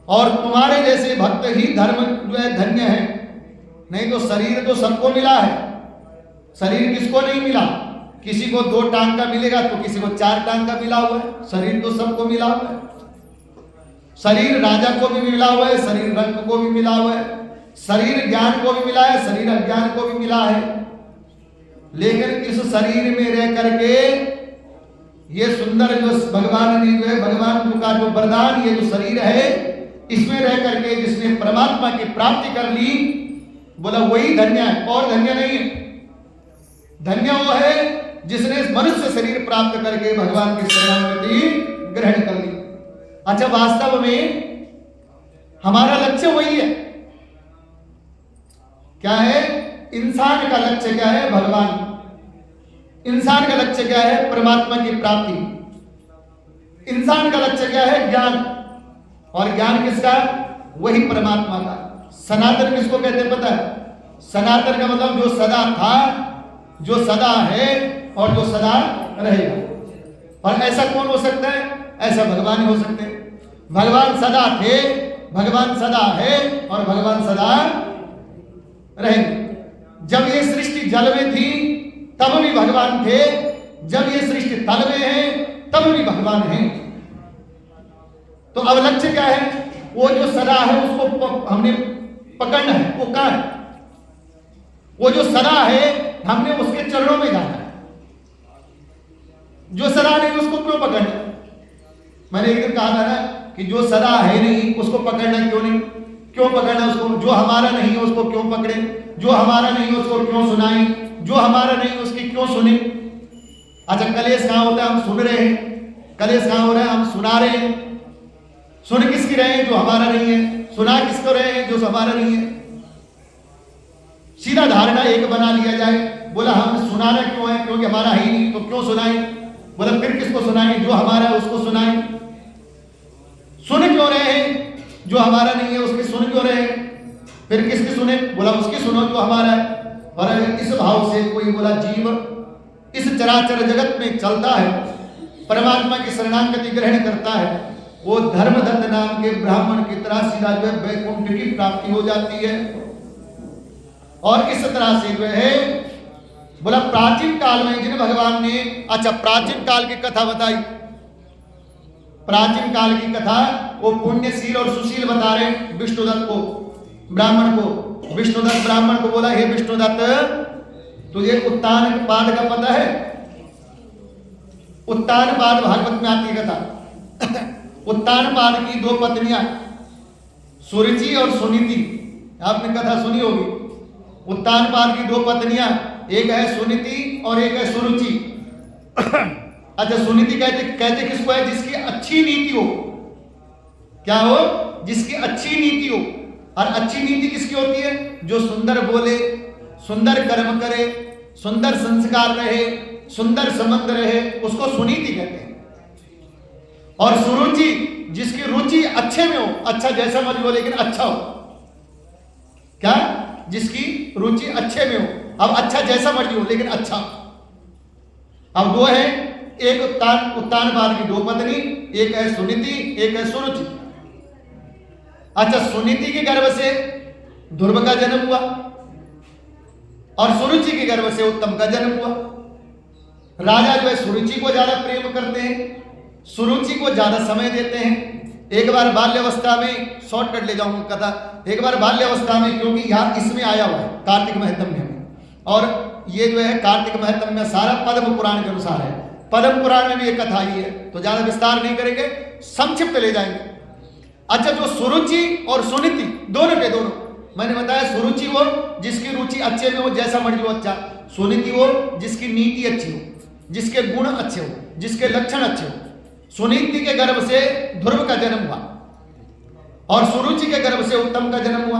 और तुम्हारे जैसे भक्त ही धर्म जो है धन्य है। नहीं तो शरीर तो सबको मिला है, शरीर किसको नहीं मिला? किसी को 2 टांग का मिलेगा तो किसी को 4 टांग का मिला हुआ है। शरीर तो सबको मिला हुआ है। शरीर राजा को भी मिला हुआ है, शरीर रंग को भी मिला हुआ है, शरीर ज्ञान को भी मिला है, शरीर अज्ञान को भी मिला है। लेकिन इस शरीर में रह करके ये सुंदर जो भगवान ने जो है, भगवान का जो वरदान, ये जो शरीर है, इसमें रह करके जिसने परमात्मा की प्राप्ति कर ली, बोला वही धन्य है, और धन्य नहीं है। धन्य वो है जिसने मनुष्य शरीर प्राप्त करके भगवान की शरणागति ग्रहण कर ली। अच्छा, वास्तव में हमारा लक्ष्य वही है। क्या है? इंसान का लक्ष्य क्या है? भगवान। इंसान का लक्ष्य क्या है? परमात्मा की प्राप्ति। इंसान का लक्ष्य क्या है? ज्ञान। और ज्ञान किसका? वही परमात्मा का। सनातन किसको कहते हैं पता है? सनातन का मतलब जो सदा था, जो सदा है और जो सदा रहेगा। और ऐसा कौन हो सकता है? ऐसा भगवान ही हो सकते हैं। भगवान सदा थे, भगवान सदा है और भगवान सदा रहेंगे। जब ये सृष्टि जल में थी तब भी भगवान थे, जब ये सृष्टि तल में है तब भी भगवान है। तो अब लक्ष्य क्या है? वो जो सदा है उसको हमने पकड़ना है। वो कहां है? वो जो सदा है हमने उसके चरणों में जाना है। जो सदा नहीं उसको क्यों पकड़ना? मैंने एक दिन कहा था ना कि जो सदा है नहीं उसको पकड़ना क्यों नहीं? क्यों पकड़ना उसको? जो हमारा नहीं है उसको क्यों पकड़े? जो हमारा नहीं है उसको क्यों सुनाई? जो हमारा नहीं है उसकी क्यों सुने? अच्छा, कलेश कहां होता है? हम सुन रहे हैं। कलेश कहां हो रहा है? हम सुना रहे हैं। सुन किसकी रहे हैं? जो हमारा नहीं है। सुना किसको रहे हैं? जो हमारा नहीं है। सीधा धारणा एक बना लिया जाए, बोला हम सुनाना क्यों है? क्योंकि हमारा ही नहीं, तो क्यों सुनाएं? बोला फिर किसको सुनाएं? जो हमारा है उसको सुनाएं। सुन क्यों रहे हैं? जो हमारा नहीं है उसकी सुन क्यों रहे हैं? फिर किसकी सुने? बोला उसकी सुनो जो हमारा है। और इस भाव से कोई बोला जीव इस चराचर जगत में चलता है, परमात्मा की शरणागति ग्रहण करता है, वो धर्मदत्त नाम के ब्राह्मण की तरह सीधा जो है वैकुंठ की प्राप्ति हो जाती है। और इस तरह से जो है बोला प्राचीन काल में जिन भगवान ने, अच्छा प्राचीन काल की कथा बताई, प्राचीन काल की कथा वो पुण्यशील और सुशील बता रहे हैं विष्णुदत्त को, ब्राह्मण को। विष्णुदत्त ब्राह्मण को बोला हे विष्णुदत्त, तुझे उत्तानपाद का पता है? उत्तानपाद भागवत में आती कथा। उत्तानपाद की 2 पत्नियां सुरुचि और सुनीति, आपने कथा सुनी होगी। उत्तानपाद की 2 पत्नियां, एक है सुनीति और एक है सुरुचि। अच्छा, सुनीति कहते किसको है? जिसकी अच्छी नीति हो। क्या हो? जिसकी अच्छी नीति हो। और अच्छी नीति किसकी होती है? जो सुंदर बोले, सुंदर कर्म करे, सुंदर संस्कार रहे, सुंदर संबंध रहे, उसको सुनीति कहते हैं। और सुरुचि जिसकी रुचि अच्छे में हो, अच्छा जैसा मर्जी हो लेकिन अच्छा हो। क्या? जिसकी रुचि अच्छे में हो। अब अच्छा जैसा मर्जी हो लेकिन अच्छा। अब 2 है, एक उत्तानपाद की 2 पत्नी, एक है सुनीति, एक है सुरुचि। अच्छा, सुनीति के गर्भ से ध्रुव का जन्म हुआ और सुरुचि के गर्भ से उत्तम का जन्म हुआ। राजा जो है सुरुचि को ज्यादा प्रेम करते हैं, सुरुचि को ज्यादा समय देते हैं। एक बार बाल्यावस्था में, शॉर्टकट ले जाऊंगा कथा, एक बार बाल्यावस्था में, क्योंकि यहाँ इसमें आया हुआ है कार्तिक महत्म्य में, और ये जो है कार्तिक महत्म्य में सारा पद्म पुराण के अनुसार है। पद्म पुराण में भी एक कथा आई है, तो ज्यादा विस्तार नहीं करेंगे, संक्षिप्त ले जाएंगे। अच्छा, जो सुरुचि और सुनीति दोनों के दोनों, मैंने बताया सुरुचि वो जिसकी रुचि अच्छे में हो, जैसा मर्जी हो अच्छा। सुनीति वो जिसकी नीति अच्छी हो, जिसके गुण अच्छे हो, जिसके लक्षण अच्छे हो। सुनीति के गर्भ से ध्रुव का जन्म हुआ और सुरुचि के गर्भ से उत्तम का जन्म हुआ।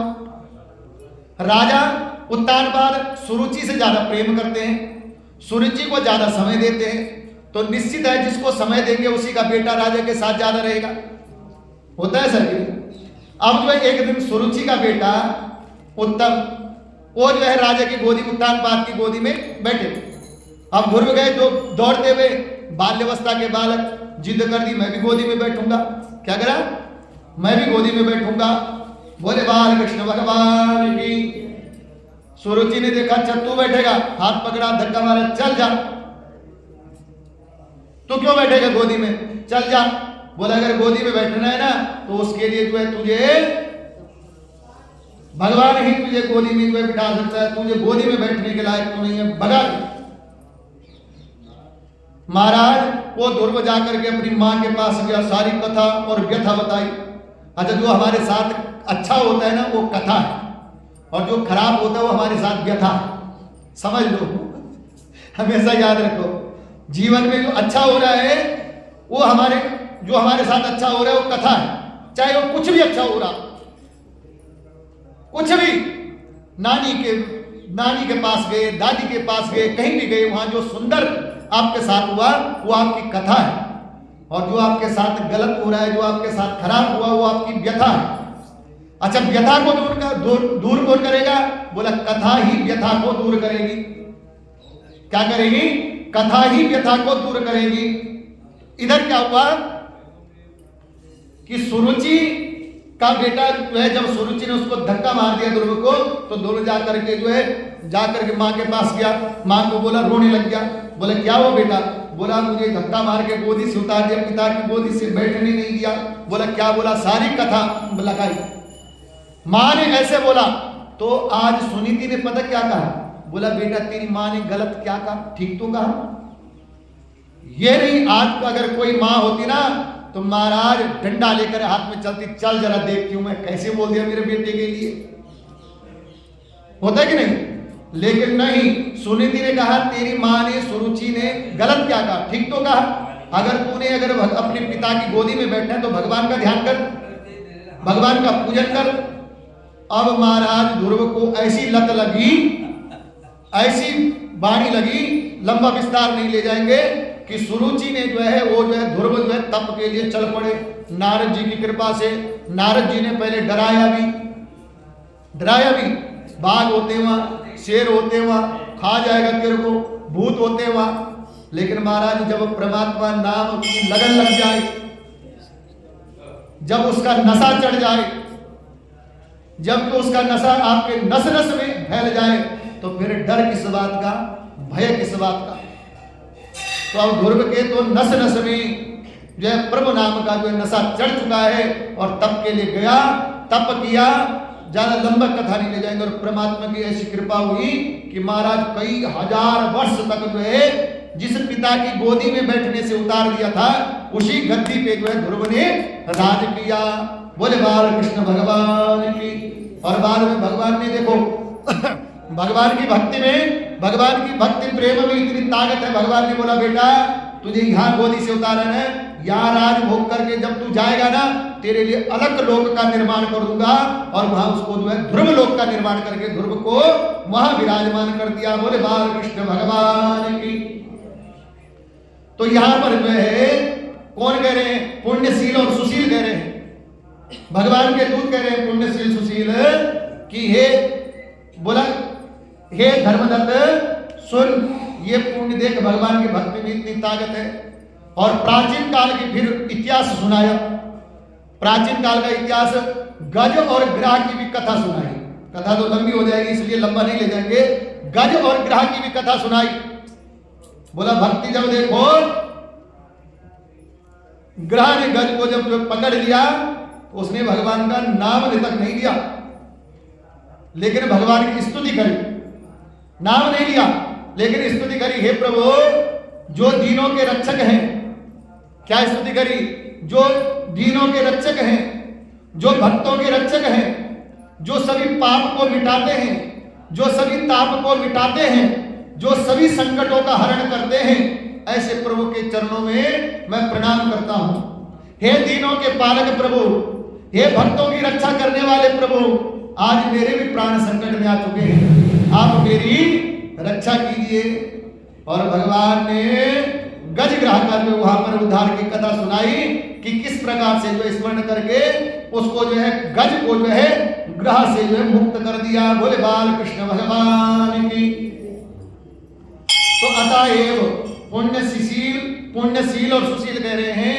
राजा उत्तानपाद सुरुचि से ज्यादा प्रेम करते हैं सुरुचि को ज्यादा समय देते हैं, तो निश्चित है जिसको समय देंगे उसी का बेटा राजा के साथ ज्यादा रहेगा। होता है सर? अब जो है एक दिन सुरुचि का बेटा उत्तम, वो जो है राजा की गोदी में, उत्तानपाद की गोदी में बैठे। अब ध्रुव गए तो दौड़ते हुए, बाल्यावस्था के बालक, जिद कर दी मैं भी गोदी में बैठूंगा। क्या करा? मैं भी गोदी में बैठूंगा। बोले बाल कृष्ण भगवान की। सुरुचि ने देखा चल तू बैठेगा, हाथ पकड़ा, धक्का मारा, चल जा। तू क्यों बैठेगा गोदी में? चल जा। बोला अगर गोदी में बैठना है ना तो उसके लिए जो है तुझे भगवान ही तुझे गोदी में जो है बिठा सकता है, तुझे गोदी में बैठने के लायक तो नहीं है, भगा। महाराज वो ध्रुव जाकर के अपनी मां के पास गया, सारी कथा और व्यथा बताई। अच्छा, जो हमारे साथ अच्छा होता है ना वो कथा है, और जो खराब होता है वो हमारे साथ व्यथा है। समझ लो, हमेशा याद रखो, जीवन में जो अच्छा हो रहा है वो जो हमारे साथ अच्छा हो रहा है वो कथा है। चाहे वो कुछ भी अच्छा हो रहा, कुछ भी, नानी के पास गए, दादी के पास गए, कहीं भी गए, वहां जो सुंदर आपके साथ हुआ वो आपकी कथा है, और जो आपके साथ गलत हो रहा है, जो आपके साथ खराब हुआ वो आपकी व्यथा है। अच्छा, व्यथा को दूर कौन करेगा? बोला कथा ही व्यथा को दूर करेगी। क्या करेगी? कथा ही व्यथा को दूर करेगी। इधर क्या हुआ कि सुरुचि का बेटा जो है, जब सुरुचि ने उसको धक्का मार दिया ध्रुव को, तो ध्रुव जाकर के जो है जाकर के मां के पास गया, मां को बोला, रोने लग गया। बोले क्या वो बेटा? बोला मुझे धक्का मार के गोदी से उतार दिया, पिता की गोदी से बैठने नहीं दिया। बोला क्या बोला? सारी कथा लगाई। मां ने ऐसे बोला तो आज सुनीति ने पता क्या कहा? बोला बेटा तेरी मां ने गलत क्या कहा, ठीक तो कहा। ये नहीं, आज अगर कोई मां होती ना तो महाराज डंडा लेकर हाथ में चलती, चल जरा देखती हूं मैं कैसे बोल दिया मेरे बेटे के लिए। होता है कि नहीं? लेकिन नहीं, सुनीति ने कहा तेरी मां ने, सुरुचि ने गलत क्या कहा, ठीक तो कहा। अगर अपने पिता की गोदी में बैठना है तो भगवान का ध्यान कर, भगवान का पूजन कर। अब महाराज ध्रुव को ऐसी लत लगी, ऐसी बाणी लगी, लंबा विस्तार नहीं ले जाएंगे, कि सुरुचि ने जो है वो जो है ध्रुव जो है तप के लिए चल पड़े। नारद जी की कृपा से नारद जी ने पहले डराया भी, बाघ होते वहां, शेर होते वहां, खा जाएगा तेरे को, भूत होते वहां। लेकिन महाराज जब परमात्मा नाम की लगन लग जाए, जब उसका नशा चढ़ जाए, जब तो उसका नशा आपके नस नस में फैल जाए, तो फिर डर किस बात का, भय किस बात का। तो अब ध्रुव के तो नस नस में जो है प्रभु नाम का जो है नशा चढ़ चुका है, और तप के लिए गया, तप किया। ज्यादा लंबा कथा नहीं ले जाएंगे। और परमात्मा की ऐसी कृपा हुई कि महाराज कई हजार वर्ष तक जो है जिस पिता की गोदी में बैठने से उतार दिया था, उसी गद्दी पे जो है ध्रुव ने राज किया। बोले बाल कृष्ण भगवान की। और बाद में भगवान ने देखो भगवान की भक्ति में, भगवान की भक्ति प्रेम में इतनी ताकत है। भगवान ने बोला बेटा तुझे यहाँ गोदी से उतारा है, यहाँ राज भोग करके जब तू जाएगा ना, तेरे लिए अलग लोक का निर्माण कर दूंगा। और वहां उसको जो है ध्रुव लोक का निर्माण करके ध्रुव को वहां विराजमान कर दिया। बोले बाल कृष्ण भगवान की। तो यहां पर जो है कौन कह रहे हैं? पुण्यशील और सुशील कह रहे हैं। भगवान के दूत कह रहे हैं पुण्यशील सुशील कि हे, बोला हे धर्मदत्त सुन, ये पुण्य देख, भगवान की भक्ति में इतनी ताकत है। और प्राचीन काल की फिर इतिहास सुनाया। प्राचीन काल का इतिहास, गज और ग्रह की भी कथा सुनाई। कथा तो लंबी हो जाएगी इसलिए लंबा नहीं ले जाएंगे। गज और ग्रह की भी कथा सुनाई। बोला भक्ति जब देखो, ग्रह ने गज को जब पकड़ लिया तो उसने भगवान का नाम तक नहीं लिया, लेकिन भगवान की स्तुति करी। नाम नहीं लिया लेकिन स्तुति करी, हे प्रभु जो दीनों के रक्षक हैं। क्या स्तुति करी? जो दीनों के रक्षक हैं, जो भक्तों के रक्षक हैं, जो सभी पाप को मिटाते हैं, जो सभी ताप को मिटाते हैं, जो सभी संकटों का हरण करते हैं, ऐसे प्रभु के चरणों में मैं प्रणाम करता हूं। हे दीनों के पालक प्रभु, हे भक्तों की रक्षा करने वाले प्रभु, आज मेरे भी प्राण संकट में आ चुके हैं, आप मेरी रक्षा कीजिए। और भगवान ने गज ग्रह कर वहां पर उद्धार की कथा सुनाई कि किस प्रकार से जो स्मरण करके उसको जो है गज को जो है ग्रह से जो है मुक्त कर दिया। बोले बाल कृष्ण भगवान की। तो अतएव पुण्यशील और सुशील कह रहे हैं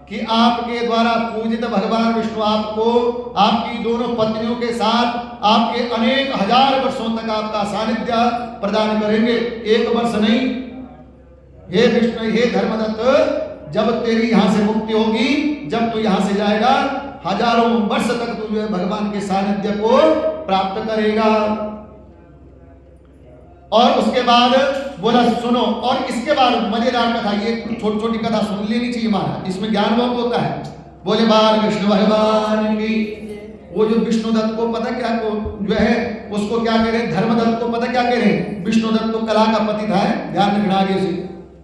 कि आपके द्वारा पूजित भगवान विष्णु आपको आपकी दोनों पत्नियों के साथ आपके अनेक हजार वर्षों तक आपका सानिध्य प्रदान करेंगे, एक वर्ष नहीं। हे विष्णु, हे धर्मदत्त, जब तेरी यहां से मुक्ति होगी, जब तू यहां से जाएगा, हजारों वर्ष तक तू जो है भगवान के सानिध्य को प्राप्त करेगा। और उसके बाद बोला सुनो, और इसके बाद मजेदार कथा, ये छोटी छोटी कथा सुन लेनी चाहिए महाराज, इसमें ज्ञान बहुत होता है। बोले बाल कृष्ण भगवान की। वो जो विष्णुदत्त को पता क्या को जो है उसको क्या कह रहे हैं, धर्मदत्त को पता क्या कह रहे हैं, विष्णुदत्त तो कला का पति था, ध्यान रखना आगे से,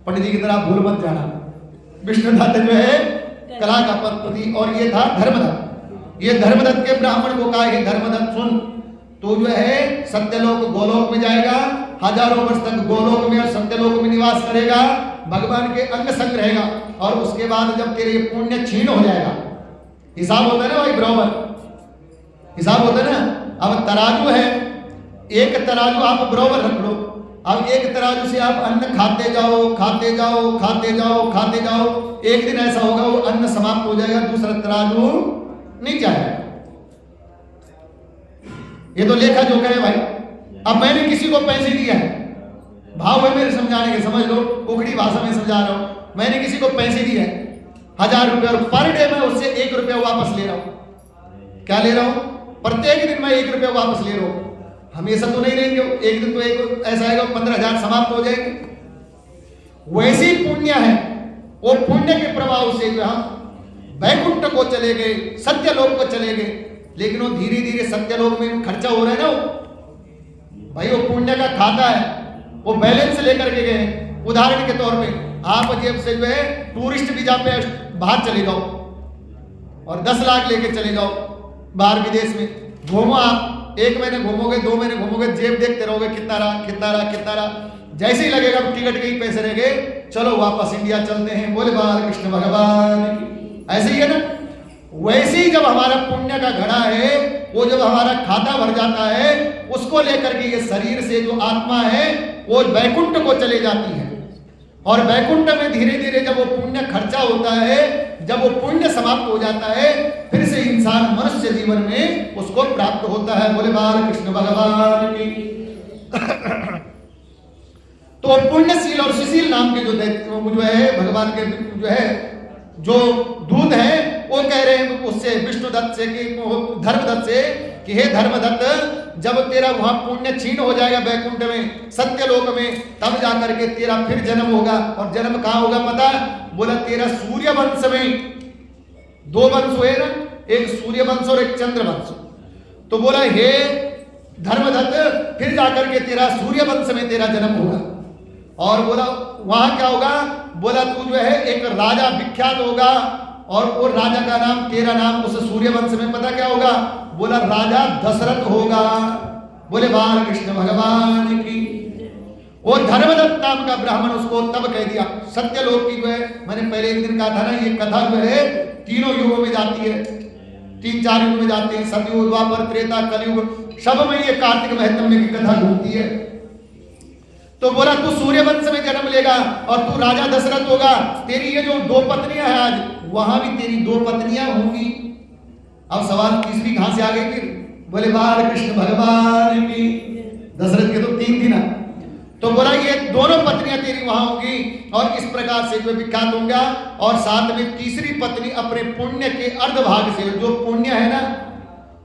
पंडित जी की तरह भूल मत जाना। विष्णुदत्त जो है कला का पति और ये था धर्मदत्त। ये धर्मदत्त के ब्राह्मण को कहा, हे धर्मदत्त सुन, तो जो है सत्यलोक गोलोक में जाएगा, हजारों वर्ष तक गोलोक में और सत्यलोक में निवास करेगा, भगवान के अंग संग रहेगा। और उसके बाद जब तेरे पुण्य क्षीण हो जाएगा, हिसाब होता है ना भाई, बराबर हिसाब होता है ना। अब तराजू है, एक तराजू आप बराबर रख लो, अब एक तराजू से आप अन्न खाते जाओ खाते जाओ खाते जाओ खाते जाओ, एक दिन ऐसा होगा वो अन्न समाप्त हो जाएगा, दूसरा तराजू नहीं जाएगा। ये तो लेखा जोखा है भाई। अब मैंने किसी को पैसे दिया है, भाव है मेरे समझाने के, समझ लो, उखड़ी भाषा में समझा रहा हूं। मैंने किसी को पैसे दिए हैं 1000 रुपये, और पर डे मैं उससे 1 रुपया वापस ले रहा हूं। क्या ले रहा हूं? प्रत्येक दिन मैं 1 रुपया वापस ले रहा हूं। हमेशा तो नहीं रहेंगे, एक दिन तो एक ऐसा आएगा 15,000 समाप्त हो जाएंगे। वैसी पुण्य है, वो पुण्य के प्रभाव से जो हम वैकुंठ को चले गए, सत्यलोक को चले गए। लेकिन वो धीरे धीरे सत्यलोक में खर्चा हो रहा है ना भाई, वो पुण्य का खाता है, वो बैलेंस लेकर के गए। उदाहरण के तौर पे आप जेब से जो है टूरिस्ट वीजा पे बाहर चले जाओ और 10 लाख लेके चले जाओ बाहर विदेश में, घूमो आप, 1 महीने घूमोगे, 2 महीने घूमोगे, जेब देखते रहोगे कितना रहा कितना रहा कितना रहा। जैसे ही लगेगा टिकट के ही पैसे रह गए, चलो वापस इंडिया चलते हैं। बोले बाल कृष्ण भगवान। ऐसे ही है ना। वैसे ही जब हमारा पुण्य का घड़ा है, वो जब हमारा खाता भर जाता है, उसको लेकर के ये शरीर से जो आत्मा है वो वैकुंठ को चले जाती है। और वैकुंठ में धीरे धीरे जब वो पुण्य खर्चा होता है, जब वो पुण्य समाप्त हो जाता है, फिर से इंसान मनुष्य जीवन में उसको प्राप्त होता है। बोले बाल कृष्ण भगवान की। तो पुण्यशील और सुशील नाम के जो है भगवान के जो है जो दूत है, वो कह रहे हैं उससे विष्णुदत्त से कि धर्मदत्त से कि हे धर्मदत्त, जब तेरा वहां पुण्य क्षीण हो जाएगा वैकुंठ में, सत्यलोक में, तब जाकर के तेरा फिर जन्म होगा। और जन्म कहां होगा पता? बोला तेरा सूर्य वंश में। 2 वंश हुए ना, एक सूर्य वंश और एक चंद्र वंश। तो बोला हे धर्मदत्त, फिर जाकर के तेरा सूर्य वंश में तेरा जन्म होगा। और बोला वहां क्या होगा? बोला तू जो है एक राजा विख्यात होगा, और वो राजा का नाम, तेरा नाम उस सूर्य वंश में पता क्या होगा? बोला राजा दशरथ होगा। बोले बाल कृष्ण भगवान की। वो धर्मदत्त नाम का ब्राह्मण उसको तब कह दिया। सत्यलोक की जो है, मैंने पहले एक दिन कहा था ना, ये कथा जो है 3 युगों में जाती है, 3-4 युग में जाते हैं, सतयुग, द्वापर, त्रेता, कलयुग, सब में ये कार्तिक महत्म की कथा घूमती है। तो बोला तू सूर्य वंश में जन्म लेगा और तू राजा दशरथ होगा। तेरी ये जो 2 पत्नियां हैं आज, वहां भी तेरी 2 पत्नियां होंगी। अब सवाल तीसरी कहां से आ गई फिर? बोले बाल कृष्ण भगवान की। दशरथ के तो 3 थी ना। तो बोला ये दोनों पत्नियां तेरी वहां होंगी, और इस प्रकार से जो विख्यात होगा। और साथ में तीसरी पत्नी अपने पुण्य के अर्धभाग से, जो पुण्य है ना,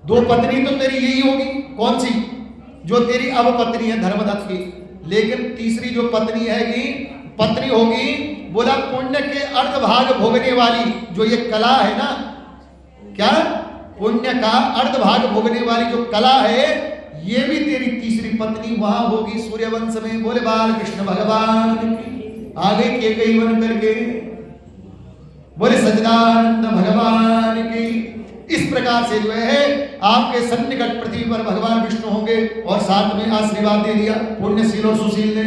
2 पत्नी तो तेरी यही होगी। कौन सी? जो तेरी अब पत्नी है धर्मदत्त की। लेकिन तीसरी जो पत्नी होगी, बोला पुण्य के अर्धभाग भोगने वाली, जो ये कला है ना, क्या पुण्य का अर्धभाग भोगने वाली जो कला है, ये भी तेरी तीसरी पत्नी वहां होगी सूर्यवंश में। बोले बाल कृष्ण भगवान की। आगे के कई वन करके बोले सच्चिदानंद भगवान की। इस प्रकार से जो है आपके सन्निकट पृथ्वी पर भगवान विष्णु होंगे। और साथ में आशीर्वाद दे दिया पुण्यशील और सुशील ने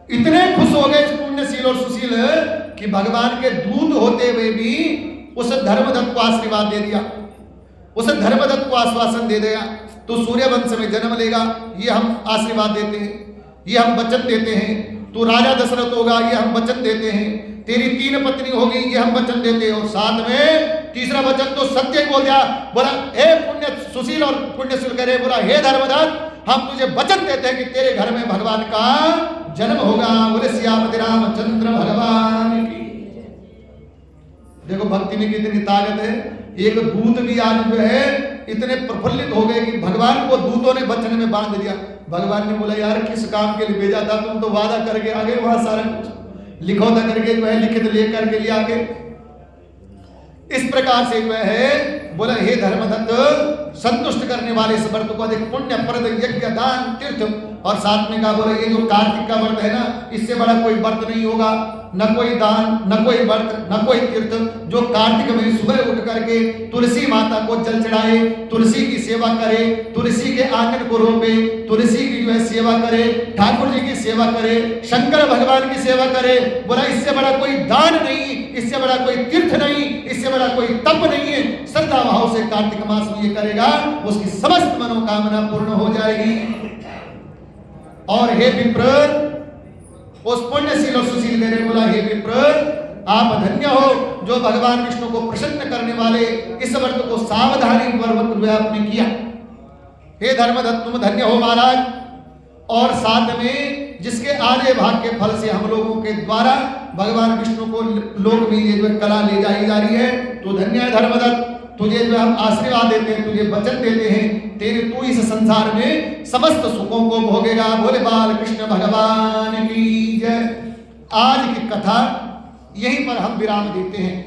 इतने खुश हो गए इस पुण्यशील और सुशील कि भगवान के दूत होते हुए भी उस धर्मदत्त को आशीर्वाद दे दिया, उस धर्मदत्त को आश्वासन दे दिया तो सूर्यवंश में जन्म लेगा, ये हम आशीर्वाद देते हैं, ये हम वचन देते हैं। तू राजा दशरथ होगा, ये हम वचन देते हैं। तेरी 3 पत्नी होगी, ये हम वचन देते हैं। और साथ में तीसरा वचन तो सत्य बोल दिया, बोला हे पुण्य सुशील और पुण्यशील करे, बोला हे धर्मदत्त हम तुझे वचन देते हैं कि तेरे घर में भगवान का जन्म होगा। बोले सियापति रामचंद्र भगवान की। देखो भक्ति में कितनी ताकत है। एक दूत भी आज जो है इतने प्रफुल्लित हो गए कि भगवान को दूतों ने वचन में बांध दिया। भगवान ने बोला यार किस काम के लिए भेजा था, तुम तो वादा करके आ गए, वहां सारा कुछ लिखौता करके जो है लिखित लेकर के लिए आ गए। इस प्रकार से जो है बोला हे धर्मदत्त संतुष्ट करने वाले इस व्रत को अधिक पुण्य प्रद यज्ञ दान तीर्थ। और साथ में कहा बोला ये जो कार्तिक का व्रत है ना, इससे बड़ा कोई व्रत नहीं होगा, न कोई दान, न कोई व्रत, न कोई तीर्थ। जो कार्तिक में सुबह उठ करके तुलसी माता को जल चढ़ाए, तुलसी की सेवा करे, तुलसी के आंगन को रोपे, तुलसी की जो है सेवा करे, ठाकुर जी की सेवा करे, शंकर भगवान की सेवा करे, बोला इससे बड़ा कोई दान नहीं, इससे बड़ा कोई तीर्थ नहीं, इससे बड़ा कोई तप नहीं है। श्रद्धा भाव से कार्तिक मास में ये करेगा, उसकी समस्त मनोकामना पूर्ण हो जाएगी। और हे विप्र, उस पुण्यशील और सुशील मेरे बोला हे विप्र आप धन्य हो जो भगवान विष्णु को प्रसन्न करने वाले इस व्रत को सावधानी पूर्वक आपने किया। हे धर्मदत्त तुम धन्य हो महाराज। और साथ में जिसके आधे भाग के फल से हम लोगों के द्वारा भगवान विष्णु को लोक में ये जो कला ले जाई जा रही है, तो धन्य है धर्मदत्त। तुझे जो हम आशीर्वाद देते हैं, तुझे वचन देते हैं, तेरे तू इस संसार में समस्त सुखों को भोगेगा। बोले बाल कृष्ण भगवान की जय। आज की कथा यहीं पर हम विराम देते हैं।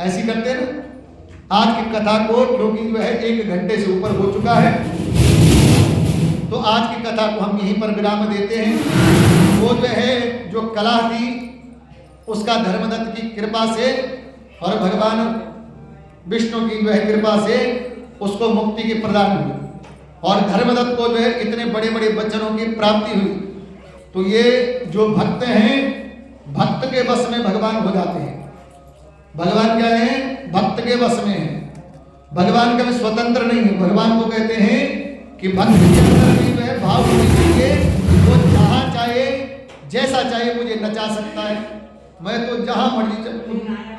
ऐसी करते हैं ना आज की कथा को, क्योंकि जो है 1 घंटे से ऊपर हो चुका है, तो आज की कथा को हम यहीं पर विराम देते हैं। वो जो है जो कला थी उसका धर्मदत्त की कृपा से और भगवान विष्णु की जो है कृपा से उसको मुक्ति की प्रदान हुई और धर्मदत्त को जो है इतने बड़े बड़े वचनों की प्राप्ति हुई। तो ये जो भक्त हैं, भक्त के वश में भगवान हो जाते हैं। भगवान क्या है? भक्त के वश में है। भगवान कभी स्वतंत्र नहीं है। भगवान को कहते हैं कि भक्त के अंदर भी जो है भाव होनी चाहिए। वो जहाँ चाहे जैसा चाहे मुझे नचा सकता है, मैं तो जहाँ मर्जी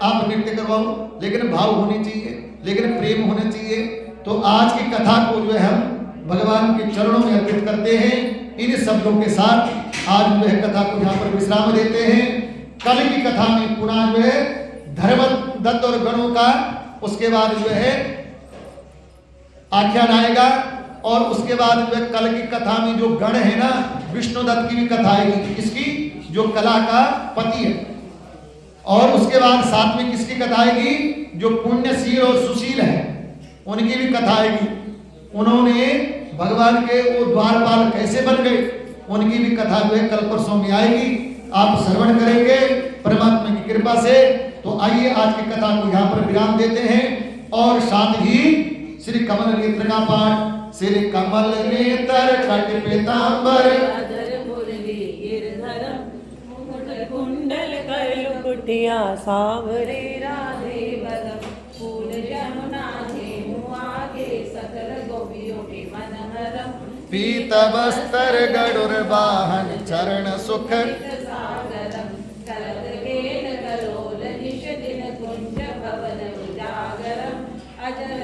आप नृत्य करवाओ, लेकिन भाव होनी चाहिए, लेकिन प्रेम होना चाहिए। तो आज की कथा को जो है हम भगवान के चरणों में अर्पित करते हैं। इन शब्दों के साथ आज जो है कथा को यहाँ पर विश्राम देते हैं। कल की कथा में पुनः जो है धर्मदत्त और गणों का उसके बाद जो है आख्यान आएगा और उसके बाद जो है कल की कथा में जो गण है ना, विष्णुदत्त की भी कथा आएगी, इसकी जो कला का पति है। और उसके बाद साथ में किसकी कथा आएगी? जो पुण्यशील और सुशील है उनकी भी कथा आएगी। उन्होंने भगवान के वो द्वारपाल कैसे बन गए, उनकी भी कथा जो है कल परसों में आएगी। आप श्रवण करेंगे परमात्मा की कृपा से। तो आइए आज की कथा को यहाँ पर विराम देते हैं और साथ ही श्री कमल नेत्र का पाठ। श्री कमल नेत्र कट पीतांबर कुंडल कर लुकुटिया सावरे राधे बदम फूल जमुना धेनु आगे सकल गोपियों के मन हरम पीत वस्त्र गरुड़ वाहन चरण सुख सागरम करत गेल करोल निश दिन कुंज भवन उजागरम अजर